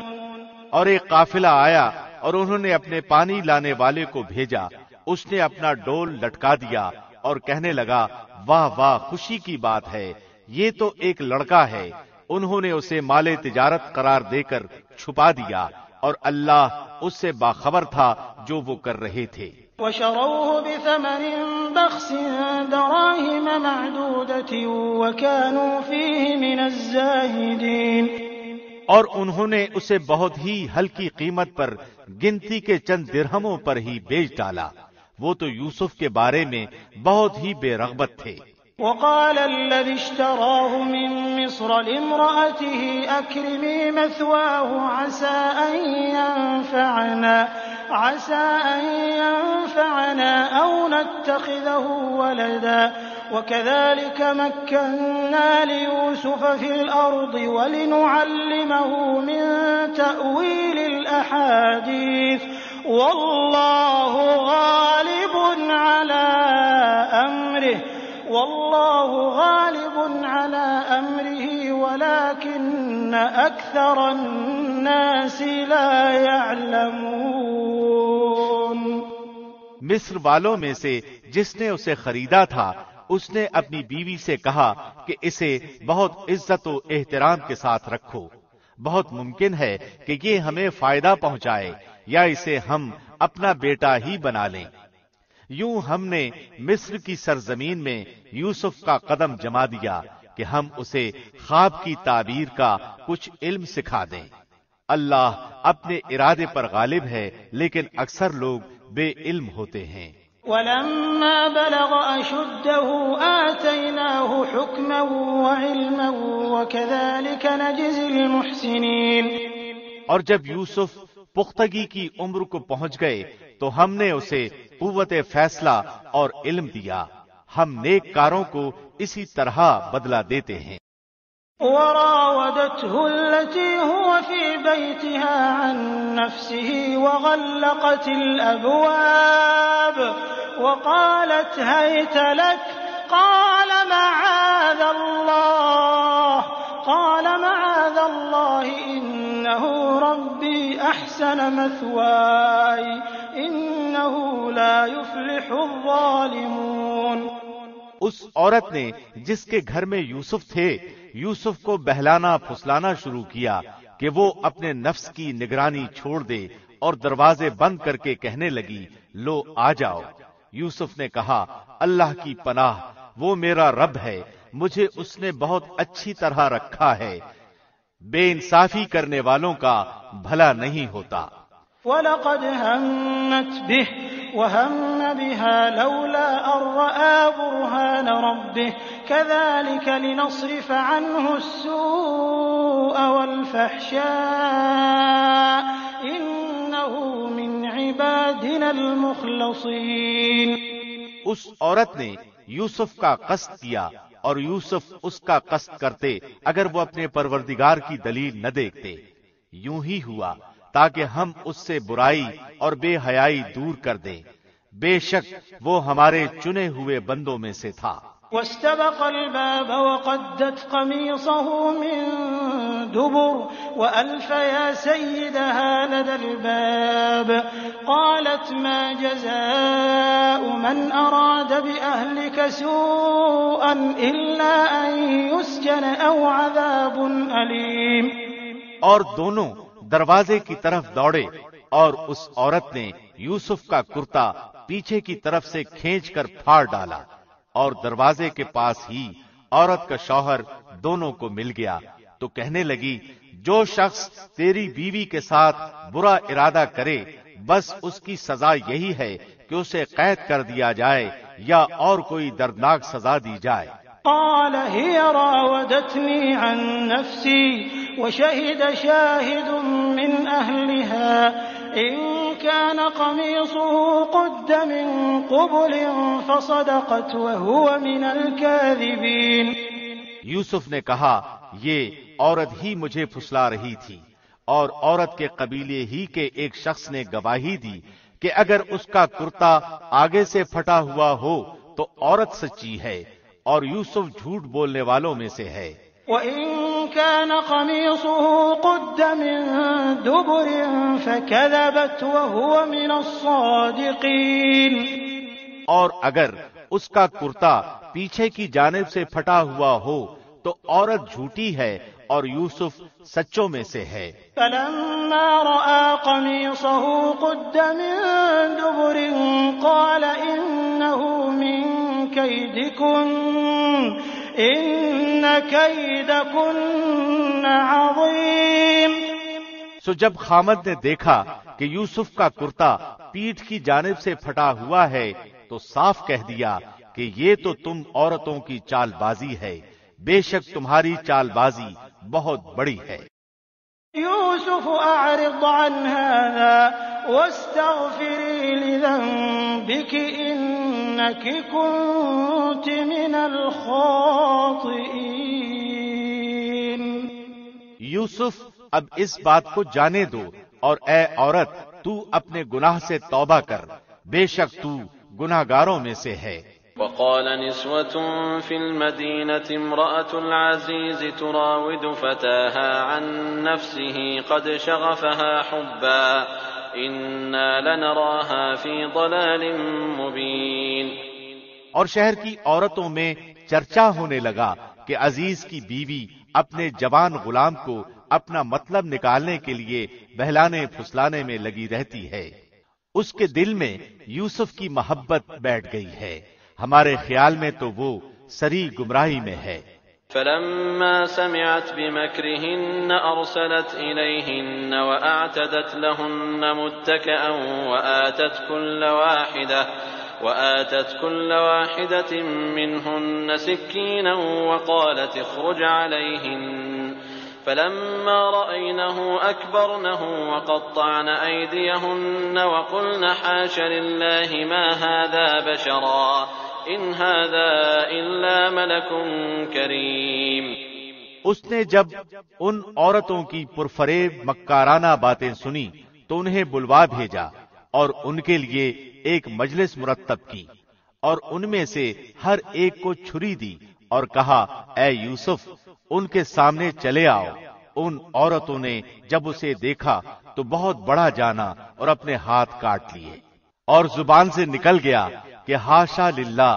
اور ایک قافلہ آیا اور انہوں نے اپنے پانی لانے والے کو بھیجا، اس نے اپنا ڈول لٹکا دیا اور کہنے لگا واہ واہ خوشی کی بات ہے، یہ تو ایک لڑکا ہے۔ انہوں نے اسے مال تجارت قرار دے کر چھپا دیا، اور اللہ اس سے باخبر تھا جو وہ کر رہے تھے۔
وشروه بثمن بخس دراهم معدودة وكانوا فيه من الزاهدين۔
اور انہوں نے اسے بہت ہی ہلکی قیمت پر گنتی کے چند درہموں پر ہی بیچ ڈالا، وہ تو یوسف کے بارے میں بہت ہی بے رغبت تھے۔
وقال الذي اشتراه من مصر لامرأته أكرمي مثواه عسى أن ينفعنا أو نتخذه ولدا وكذلك مكنا ليوسف في الأرض ولنعلمه من تأويل الأحاديث والله غالب على أمره ولكن أكثر الناس لا يعلمون۔
مصر والوں میں سے جس نے اسے خریدا تھا اس نے اپنی بیوی سے کہا کہ اسے بہت عزت و احترام کے ساتھ رکھو، بہت ممکن ہے کہ یہ ہمیں فائدہ پہنچائے یا اسے ہم اپنا بیٹا ہی بنا لیں۔ یوں ہم نے مصر کی سرزمین میں یوسف کا قدم جما دیا کہ ہم اسے خواب کی تعبیر کا کچھ علم سکھا دیں۔ اللہ اپنے ارادے پر غالب ہے، لیکن اکثر لوگ بے علم ہوتے ہیں۔
ولما بلغ أشده آتيناه حكما وعلما وكذلك نجزي المحسنين۔
اور جب یوسف پختگی کی عمر کو پہنچ گئے تو ہم نے اسے قوت فیصلہ اور علم دیا، ہم نیک کاروں کو اسی طرح بدلہ دیتے ہیں۔
وراودته التي هو في بيتها عن نفسه وغلقت الأبواب وقالت هيت لك قال معاذ الله إنه ربي أحسن مثواي إنه لا يفلح الظالمون۔
اس عورت نے جس کے گھر میں یوسف تھے یوسف کو بہلانا پھسلانا شروع کیا کہ وہ اپنے نفس کی نگرانی چھوڑ دے، اور دروازے بند کر کے کہنے لگی لو آ جاؤ۔ یوسف نے کہا اللہ کی پناہ، وہ میرا رب ہے، مجھے اس نے بہت اچھی طرح رکھا ہے، بے انصافی کرنے والوں کا بھلا نہیں ہوتا۔
وَلَقَدْ هَمَّتْ بِهِ وَهَمَّ بِهَا لَوْلَا أَن رَّأَىٰ بُرْهَانَ رَبِّهِ كَذَٰلِكَ لِنَصْرِفَ عَنْهُ السُّوءَ وَالْفَحْشَاءَ إِنَّهُ مِنْ عِبَادِنَا الْمُخْلَصِينَ۔
اس عورت نے یوسف کا قصد کیا، اور یوسف اس کا قصد کرتے اگر وہ اپنے پروردگار کی دلیل نہ دیکھتے۔ یوں ہی ہوا تاکہ ہم اس سے برائی اور بے حیائی دور کر دیں، بے شک وہ ہمارے چنے ہوئے بندوں میں سے تھا۔
واستبق الباب وقدت قميصه من دبر وألف يا سيدها لدى الباب قالت ما جزاء من أراد بأهلك سوءا إلا أن يسجن أو عذاب أليم.
اور دونوں دروازے کی طرف دوڑے اور اس عورت نے یوسف کا کرتا پیچھے کی طرف سے کھینچ کر پھاڑ ڈالا اور دروازے کے پاس ہی عورت کا شوہر دونوں کو مل گیا تو کہنے لگی جو شخص تیری بیوی کے ساتھ برا ارادہ کرے بس اس کی سزا یہی ہے کہ اسے قید کر دیا جائے یا اور کوئی دردناک سزا دی جائے.
قال هي راودتني عن نفسي وشهد شاهد من أهلها إن كان قميصه قد من قبل فصدقت وهو من الكاذبين.
یوسف نے کہا یہ عورت ہی مجھے پھسلا رہی تھی اور عورت کے قبیلے ہی کے ایک شخص نے گواہی دی کہ اگر اس کا کرتا آگے سے پھٹا ہوا ہو تو عورت سچی ہے اور یوسف جھوٹ بولنے والوں میں سے ہے.
وَإِن كَانَ قَمِيصُهُ قُدَّ مِن دُبُرٍ فَكَذَبَتْ وَهُوَ مِنَ الصَّادِقِينَ.
اور اگر اس کا کرتا پیچھے کی جانب سے پھٹا ہوا ہو تو عورت جھوٹی ہے اور یوسف سچوں میں سے ہے.
فَلَمَّا رَأَىٰ قَمِيصَهُ قُدَّ مِن دُبُرٍ قَالَ إِنَّهُ مِن كَيْدِكُنَّ إِنَّ كَيْدَكُنَّ عَظِيمٌ.
سو جب خامد نے دیکھا کہ یوسف کا کرتا پیٹھ کی جانب سے پھٹا ہوا ہے تو صاف کہہ دیا کہ یہ تو تم عورتوں کی چال بازی ہے، بے شک تمہاری چال بازی بہت بڑی ہے.
يوسف أعرض عن هذا واستغفري لذنبك إنك كنت من الخاطئين.
یوسف اب اس بات کو جانے دو اور اے عورت تو اپنے گناہ سے توبہ کر، بے شک تو گناہگاروں میں سے ہے.
وقال نسوة في المدينة امرأة العزيز تراود فتاها عن نفسه قد شغفها حبا إنا لنراها في ضلال مبين.
اور شہر کی عورتوں میں چرچا ہونے لگا کہ عزیز کی بیوی اپنے جوان غلام کو اپنا مطلب نکالنے کے لیے بہلانے پھسلانے میں لگی رہتی ہے. اس کے دل میں یوسف کی محبت بیٹھ گئی ہے، ہمارے خیال میں تو وہ سری گمراہی میں ہے.
فلما سمعت بمكرهن أرسلت إليهن وأعتدت لهن متكئا وآتت كل واحدة منهن سكينا وقالت اخرج عليهن فلما رأينه أكبرنه وقطعن أيديهن وقلن حاش لله ما هذا بشرا إن هذا إلا ملك كريم.
اس نے جب ان عورتوں کی پرفریب مکارانہ باتیں سنی تو انہیں بلوا بھیجا اور ان کے لیے ایک مجلس مرتب کی اور ان میں سے ہر ایک کو چھری دی اور کہا اے یوسف ان کے سامنے چلے آؤ. ان عورتوں نے جب اسے دیکھا تو بہت بڑا جانا اور اپنے ہاتھ کاٹ لیے اور زبان سے نکل گیا کہ ہاشا للہ،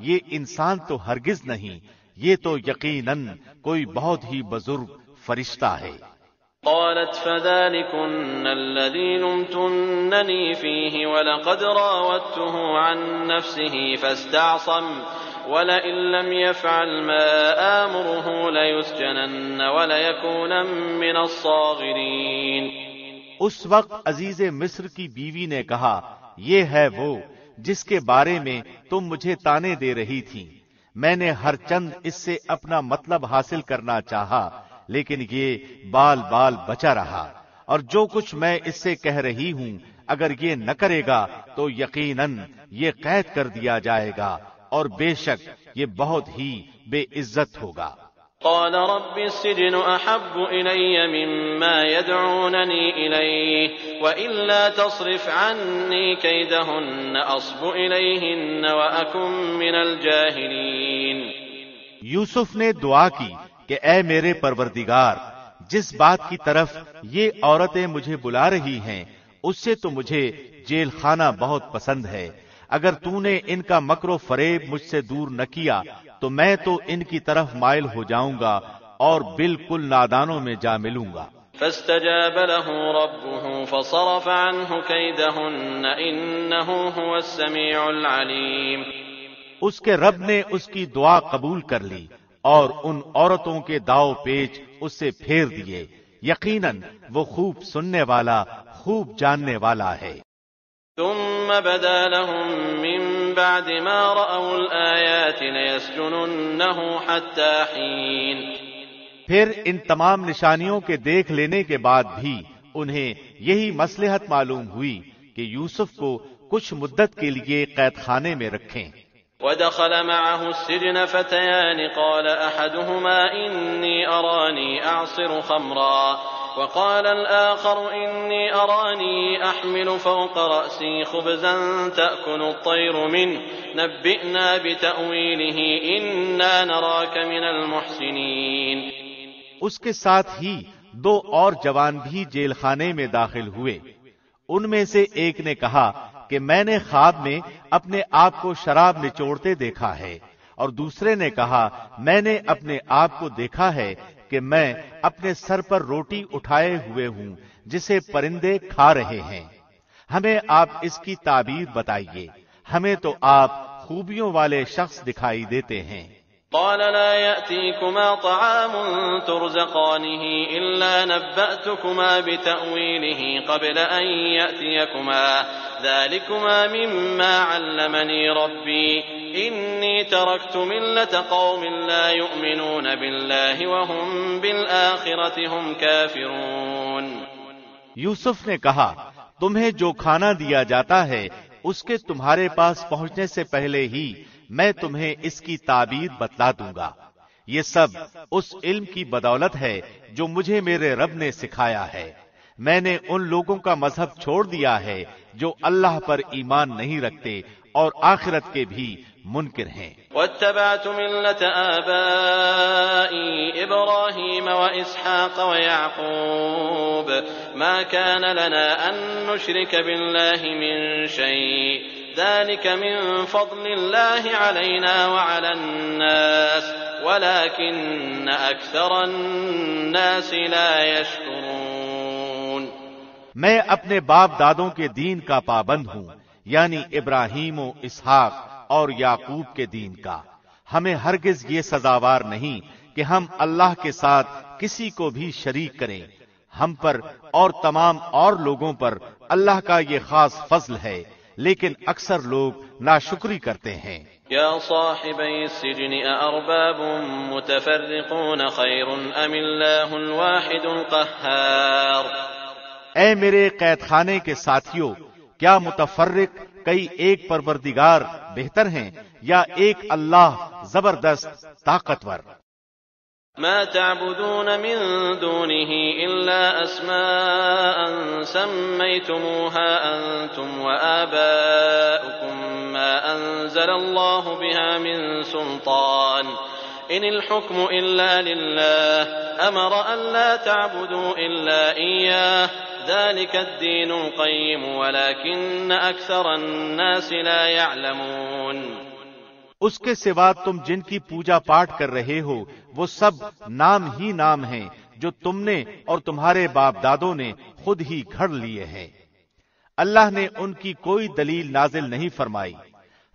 یہ انسان تو ہرگز نہیں، یہ تو یقیناً کوئی بہت ہی بزرگ فرشتہ ہے.
قالت فذلكن الذي لمتنني فيه ولقد راودته عن نفسه فاستعصم ولئن لم يفعل ما آمره ليسجنن وليكون من الصاغرين.
اس وقت عزیز مصر کی بیوی نے کہا یہ ہے وہ جس کے بارے میں تم مجھے تانے دے رہی تھی. میں نے ہر چند اس سے اپنا مطلب حاصل کرنا چاہا لیکن یہ بال بال بچا رہا، اور جو کچھ میں اس سے کہہ رہی ہوں اگر یہ نہ کرے گا تو یقیناً یہ قید کر دیا جائے گا اور بے شک یہ بہت ہی بے عزت ہوگا.
قال رب السجن أحب إلي مما يدعونني إليه وإلا تصرف عني كيدهن أصب إليهن وأكن من الجاهلين۔
یوسف نے دعا کی کہ اے میرے پروردگار، جس بات کی طرف یہ عورتیں مجھے بلا رہی ہیں اس سے تو مجھے جیل خانہ بہت پسند ہے۔ اگر تو نے ان کا مکر و فریب مجھ سے دور نہ کیا تو میں تو ان کی طرف مائل ہو جاؤں گا اور بالکل نادانوں میں جا ملوں گا۔
فاستجاب له ربه فصرف عنه كيدهن إنه هو السميع العليم۔
اس کے رب نے اس کی دعا قبول کر لی اور ان عورتوں کے داؤ پیچ اس سے پھیر دیے، یقیناً وہ خوب سننے والا، خوب جاننے والا ہے۔
ثم بدا لهم من بعد ما رأوا الآيات ليسجننه حتى حين۔
پھر ان تمام نشانیوں کے دیکھ لینے کے بعد بھی انہیں یہی مصلحت معلوم ہوئی کہ یوسف کو کچھ مدت کے لیے قید خانے میں رکھیں۔
ودخل معه السجن فتيان قال أحدهما إني أراني أعصر خمرا وقال الآخر إني أراني أحمل فوق رأسي خبزا تأكل الطير منه نبئنا بتأويله إنا نراك من المحسنين۔
اس کے ساتھ ہی دو اور جوان بھی جیل خانے میں داخل ہوئے۔ ان میں سے ایک نے کہا کہ میں نے خواب میں اپنے آپ کو شراب نچوڑتے دیکھا ہے، اور دوسرے نے کہا میں نے اپنے آپ کو دیکھا ہے کہ میں اپنے سر پر روٹی اٹھائے ہوئے ہوں جسے پرندے کھا رہے ہیں۔ ہمیں آپ اس کی تعبیر بتائیے، ہمیں تو آپ خوبیوں والے شخص دکھائی دیتے ہیں۔
قال لا يأتيكما طعام ترزقانه إلا نبأتكما بتأويله قبل أن يأتيكما ذلكما مما علمني ربي إني تركت ملة قوم لا يؤمنون بالله وهم بالآخرة هم كافرون۔
یوسف نے کہا تمہیں جو کھانا دیا جاتا ہے اس کے تمہارے پاس پہنچنے سے پہلے ہی میں تمہیں اس کی تعبیر بتلا دوں گا۔ یہ سب اس علم کی بدولت ہے جو مجھے میرے رب نے سکھایا ہے۔ میں نے ان لوگوں کا مذہب چھوڑ دیا ہے جو اللہ پر ایمان نہیں رکھتے اور آخرت کے بھی منکر ہیں۔
واتبعت ملة آبائي إبراهيم وإسحاق ويعقوب ما كان لنا أن نشرك بالله من شيء ذلك من فضل الله علينا وعلى الناس ولكن أكثر الناس لا يشكرون۔
میں اپنے باپ دادوں کے دین کا پابند ہوں، یعنی ابراہیم و اسحاق اور یعقوب کے دین کا۔ ہمیں ہرگز یہ سزاوار نہیں کہ ہم اللہ کے ساتھ کسی کو بھی شریک کریں۔ ہم پر اور تمام اور لوگوں پر اللہ کا یہ خاص فضل ہے، لیکن اکثر لوگ ناشکری کرتے ہیں۔
یا صاحبی السجن أأرباب متفرقون خیر ام اللہ الواحد القہار۔
اے میرے قید خانے کے ساتھیوں، کیا متفرق کئی ایک پروردگار بہتر ہیں یا ایک اللہ زبردست طاقتور؟
ما تعبدون من دونه إلا أسماء سميتموها أنتم وآباؤكم ما أنزل الله بها من سلطان إن الحكم إلا لله أمر أن لا تعبدوا إلا إياه ذلك الدين القيم ولكن أكثر الناس لا يعلمون۔
اس کے سوا تم جن کی پوجا پاٹ کر رہے ہو وہ سب نام ہی نام ہیں جو تم نے اور تمہارے باپ دادوں نے خود ہی گھڑ لیے ہیں۔ اللہ نے ان کی کوئی دلیل نازل نہیں فرمائی۔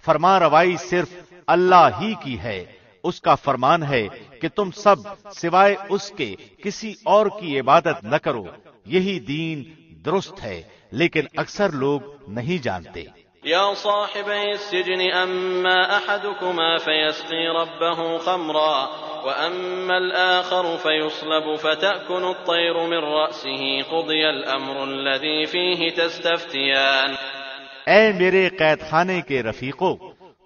فرما روائی صرف اللہ ہی کی ہے۔ اس کا فرمان ہے کہ تم سب سوائے اس کے کسی اور کی عبادت نہ کرو، یہی دین درست ہے، لیکن اکثر لوگ نہیں جانتے۔
یا صاحبی السجن اما احدكما فيسقي ربه خمرا واما الاخر فيصلب فتأكل الطير من رأسه قضي الامر الذي فيه تستفتيان۔
اے میرے قید خانے کے رفیقو،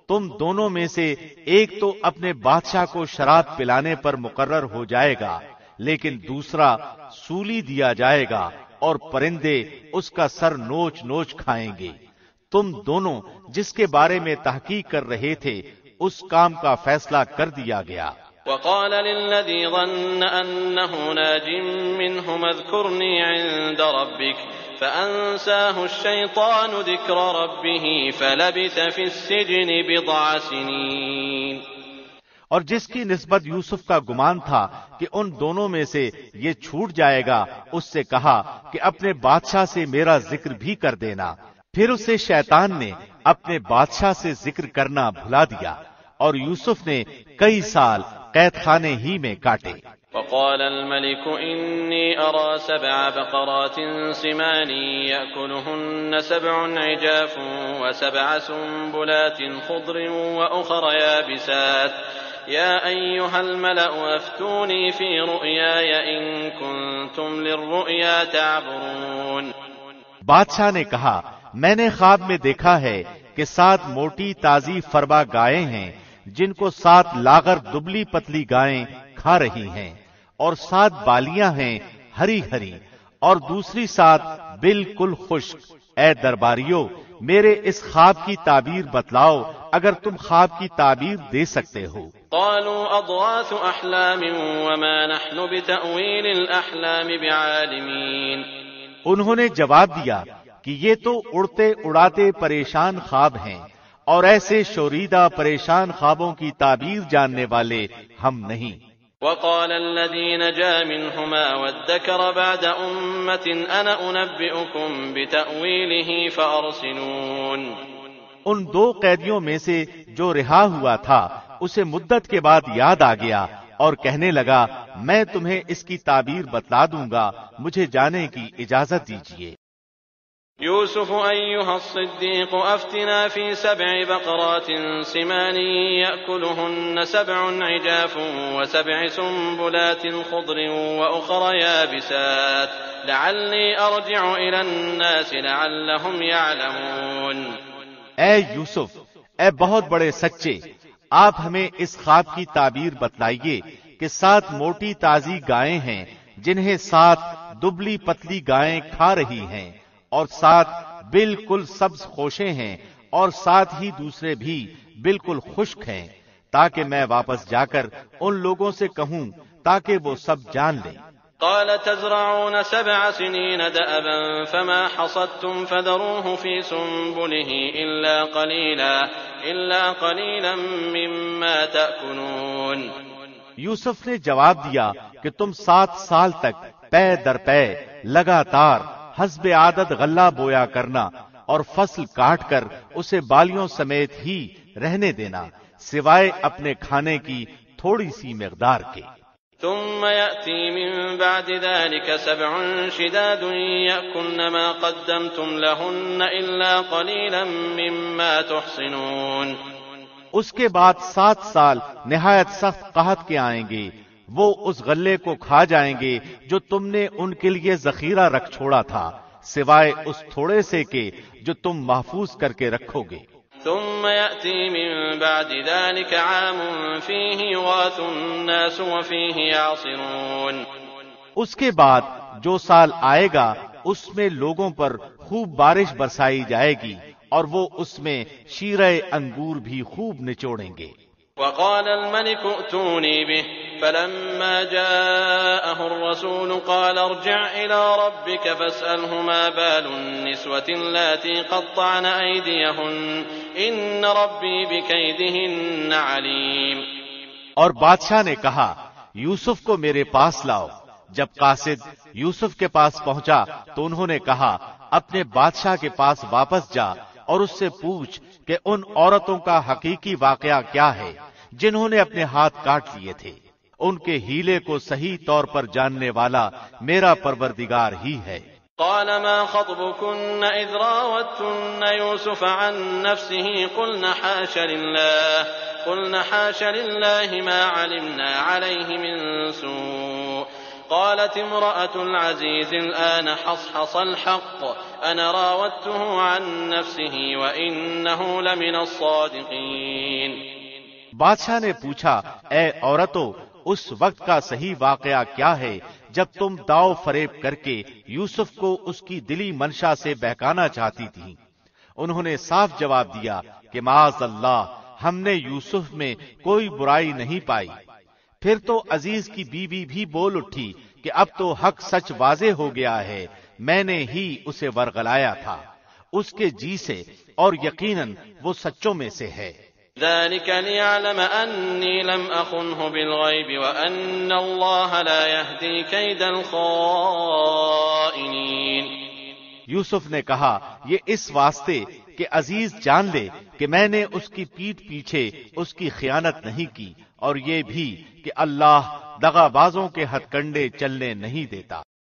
تم دونوں میں سے ایک تو اپنے بادشاہ کو شراب پلانے پر مقرر ہو جائے گا، لیکن دوسرا سولی دیا جائے گا اور پرندے اس کا سر نوچ نوچ کھائیں گے۔ تم دونوں جس کے بارے میں تحقیق کر رہے تھے اس کام کا فیصلہ کر دیا گیا۔
وقال للذي ظن أنه ناج منهما اذكرني عند ربك فأنساه الشيطان ذكر ربه فلبث في السجن بضع سنين۔
اور جس کی نسبت یوسف کا گمان تھا کہ ان دونوں میں سے یہ چھوٹ جائے گا، اس سے کہا کہ اپنے بادشاہ سے میرا ذکر بھی کر دینا۔ پھر اسے شیطان نے اپنے بادشاہ سے ذکر کرنا بھلا دیا اور یوسف نے کئی سال قید خانے ہی میں کاٹے۔
وقال الملك إني أرى 7 بقرات سمان يأكلهن 7 عجاف و7 سنبلات خضر وأخر يابسات يا أيها الملأ أفتوني في رؤياي إن كنتم للرؤيا تعبرون۔
بادشاہ نے کہا میں نے خواب میں دیکھا ہے کہ 7 موٹی تازی فربا گائیں ہیں جن کو 7 لاغر دبلی پتلی گائیں کھا رہی ہیں، اور 7 بالیاں ہیں ہری ہری، اور دوسری 7 بالکل خشک۔ اے درباریوں، میرے اس خواب کی تعبیر بتلاؤ اگر تم خواب کی تعبیر دے سکتے ہو۔
قالوا أضغاث أحلام وما نحن بتأويل الأحلام بعالمين۔
انہوں نے جواب دیا کہ یہ تو اڑتے اڑاتے پریشان خواب ہیں، اور ایسے شوریدہ پریشان خوابوں کی تعبیر جاننے والے ہم نہیں۔
وقال الذي نجا منهما وادكر بعد أمة أنا أنبئكم بتأويله فأرسلون۔
ان 2 قیدیوں میں سے جو رہا ہوا تھا اسے مدت کے بعد یاد آ گیا اور کہنے لگا میں تمہیں اس کی تعبیر بتلا دوں گا، مجھے جانے کی اجازت دیجیے۔
يوسف أيها الصديق أفتنا في 7 بقرات سمان يأكلهن 7 عجاف و7 سنبلات خضر وأخر يابسات لعلي أرجع إلى الناس لعلهم يعلمون۔
اے یوسف، اے بہت بڑے سچے، آپ ہمیں اس خواب کی تعبیر بتلائیے کہ 7 موٹی تازی گائیں ہیں جنہیں 7 دبلی پتلی گائیں کھا رہی ہیں، اور 7 بالکل سبز خوشے ہیں، اور 7 ہی دوسرے بھی بالکل خشک ہیں، تاکہ میں واپس جا کر ان لوگوں سے کہوں تاکہ وہ سب جان لیں۔
قال تزرعون 7 سنين دأبا فما حصدتم فذروه في سنبله إلا قليلا مما تأكلون۔
یوسف نے جواب دیا کہ تم 7 سال تک پے در پے لگاتار حسب عادت غلہ بویا کرنا اور فصل کاٹ کر اسے بالیوں سمیت ہی رہنے دینا، سوائے اپنے کھانے کی تھوڑی سی مقدار کے۔
ثم يأتي من بعد ذلك 7 شداد يأكلن ما قدمتم لهن إلا قليلا مما تحصنون۔
اس کے بعد 7 سال نہایت سخت قحط کے آئیں گے، وہ اس غلے کو کھا جائیں گے جو تم نے ان کے لیے ذخیرہ رکھ چھوڑا تھا، سوائے اس تھوڑے سے کے جو تم محفوظ کر کے رکھو گے۔
ثم يأتي من بعد ذلك عام فيه يغاث الناس وفيه يعصرون۔
اس کے بعد جو سال آئے گا اس میں لوگوں پر خوب بارش برسائی جائے گی اور وہ اس میں شیرہ انگور بھی خوب نچوڑیں گے۔
وقال الملك ائتوني به فلما جاءه الرسول قال ارجع إلى ربك فاسأله ما بال النسوة اللاتي قطعن أيديهن إن ربي بكيدهن عليم۔
اور بادشاہ نے کہا یوسف کو میرے پاس لاؤ۔ جب قاصد یوسف کے پاس پہنچا تو انہوں نے کہا اپنے بادشاہ کے پاس واپس جا اور اس سے پوچھ کہ ان عورتوں کا حقیقی واقعہ کیا ہے جنہوں نے اپنے ہاتھ کاٹ لیے تھے۔ ان کے ہیلے کو صحیح طور پر جاننے والا میرا پروردگار ہی ہے۔
قال ما خطبكن إذ راوتن يوسف عن نفسه قلنا حاش لله ما علمنا عليه من سوء قالت امرأة العزيز الآن حصحص الحق أنا راودته عن نفسه وإنه لمن الصادقين.
بادشاہ نے پوچھا، اے عورتوں، اس وقت کا صحیح واقعہ کیا ہے جب تم داؤ فریب کر کے یوسف کو اس کی دلی منشا سے بہکانا چاہتی تھی؟ انہوں نے صاف جواب دیا کہ معاذ اللہ، ہم نے یوسف میں کوئی برائی نہیں پائی. پھر تو عزیز کی بیوی بھی بول اٹھی کہ اب تو حق سچ واضح ہو گیا ہے، میں نے ہی اسے ورغلایا تھا اس کے جی سے، اور یقیناً وہ سچوں میں سے ہے.
ذلك ليعلم أني لم أخنه بالغيب وأن الله لا يهدي كيد الخائنين.
یوسف نے کہا، یہ اس واسطے کہ عزیز جان لے کہ میں نے اس کی پیٹھ پیچھے اس کی خیانت نہیں کی، اور یہ بھی کہ اللہ دغا بازوں کے ہتھ کنڈے چلنے نہیں دیتا.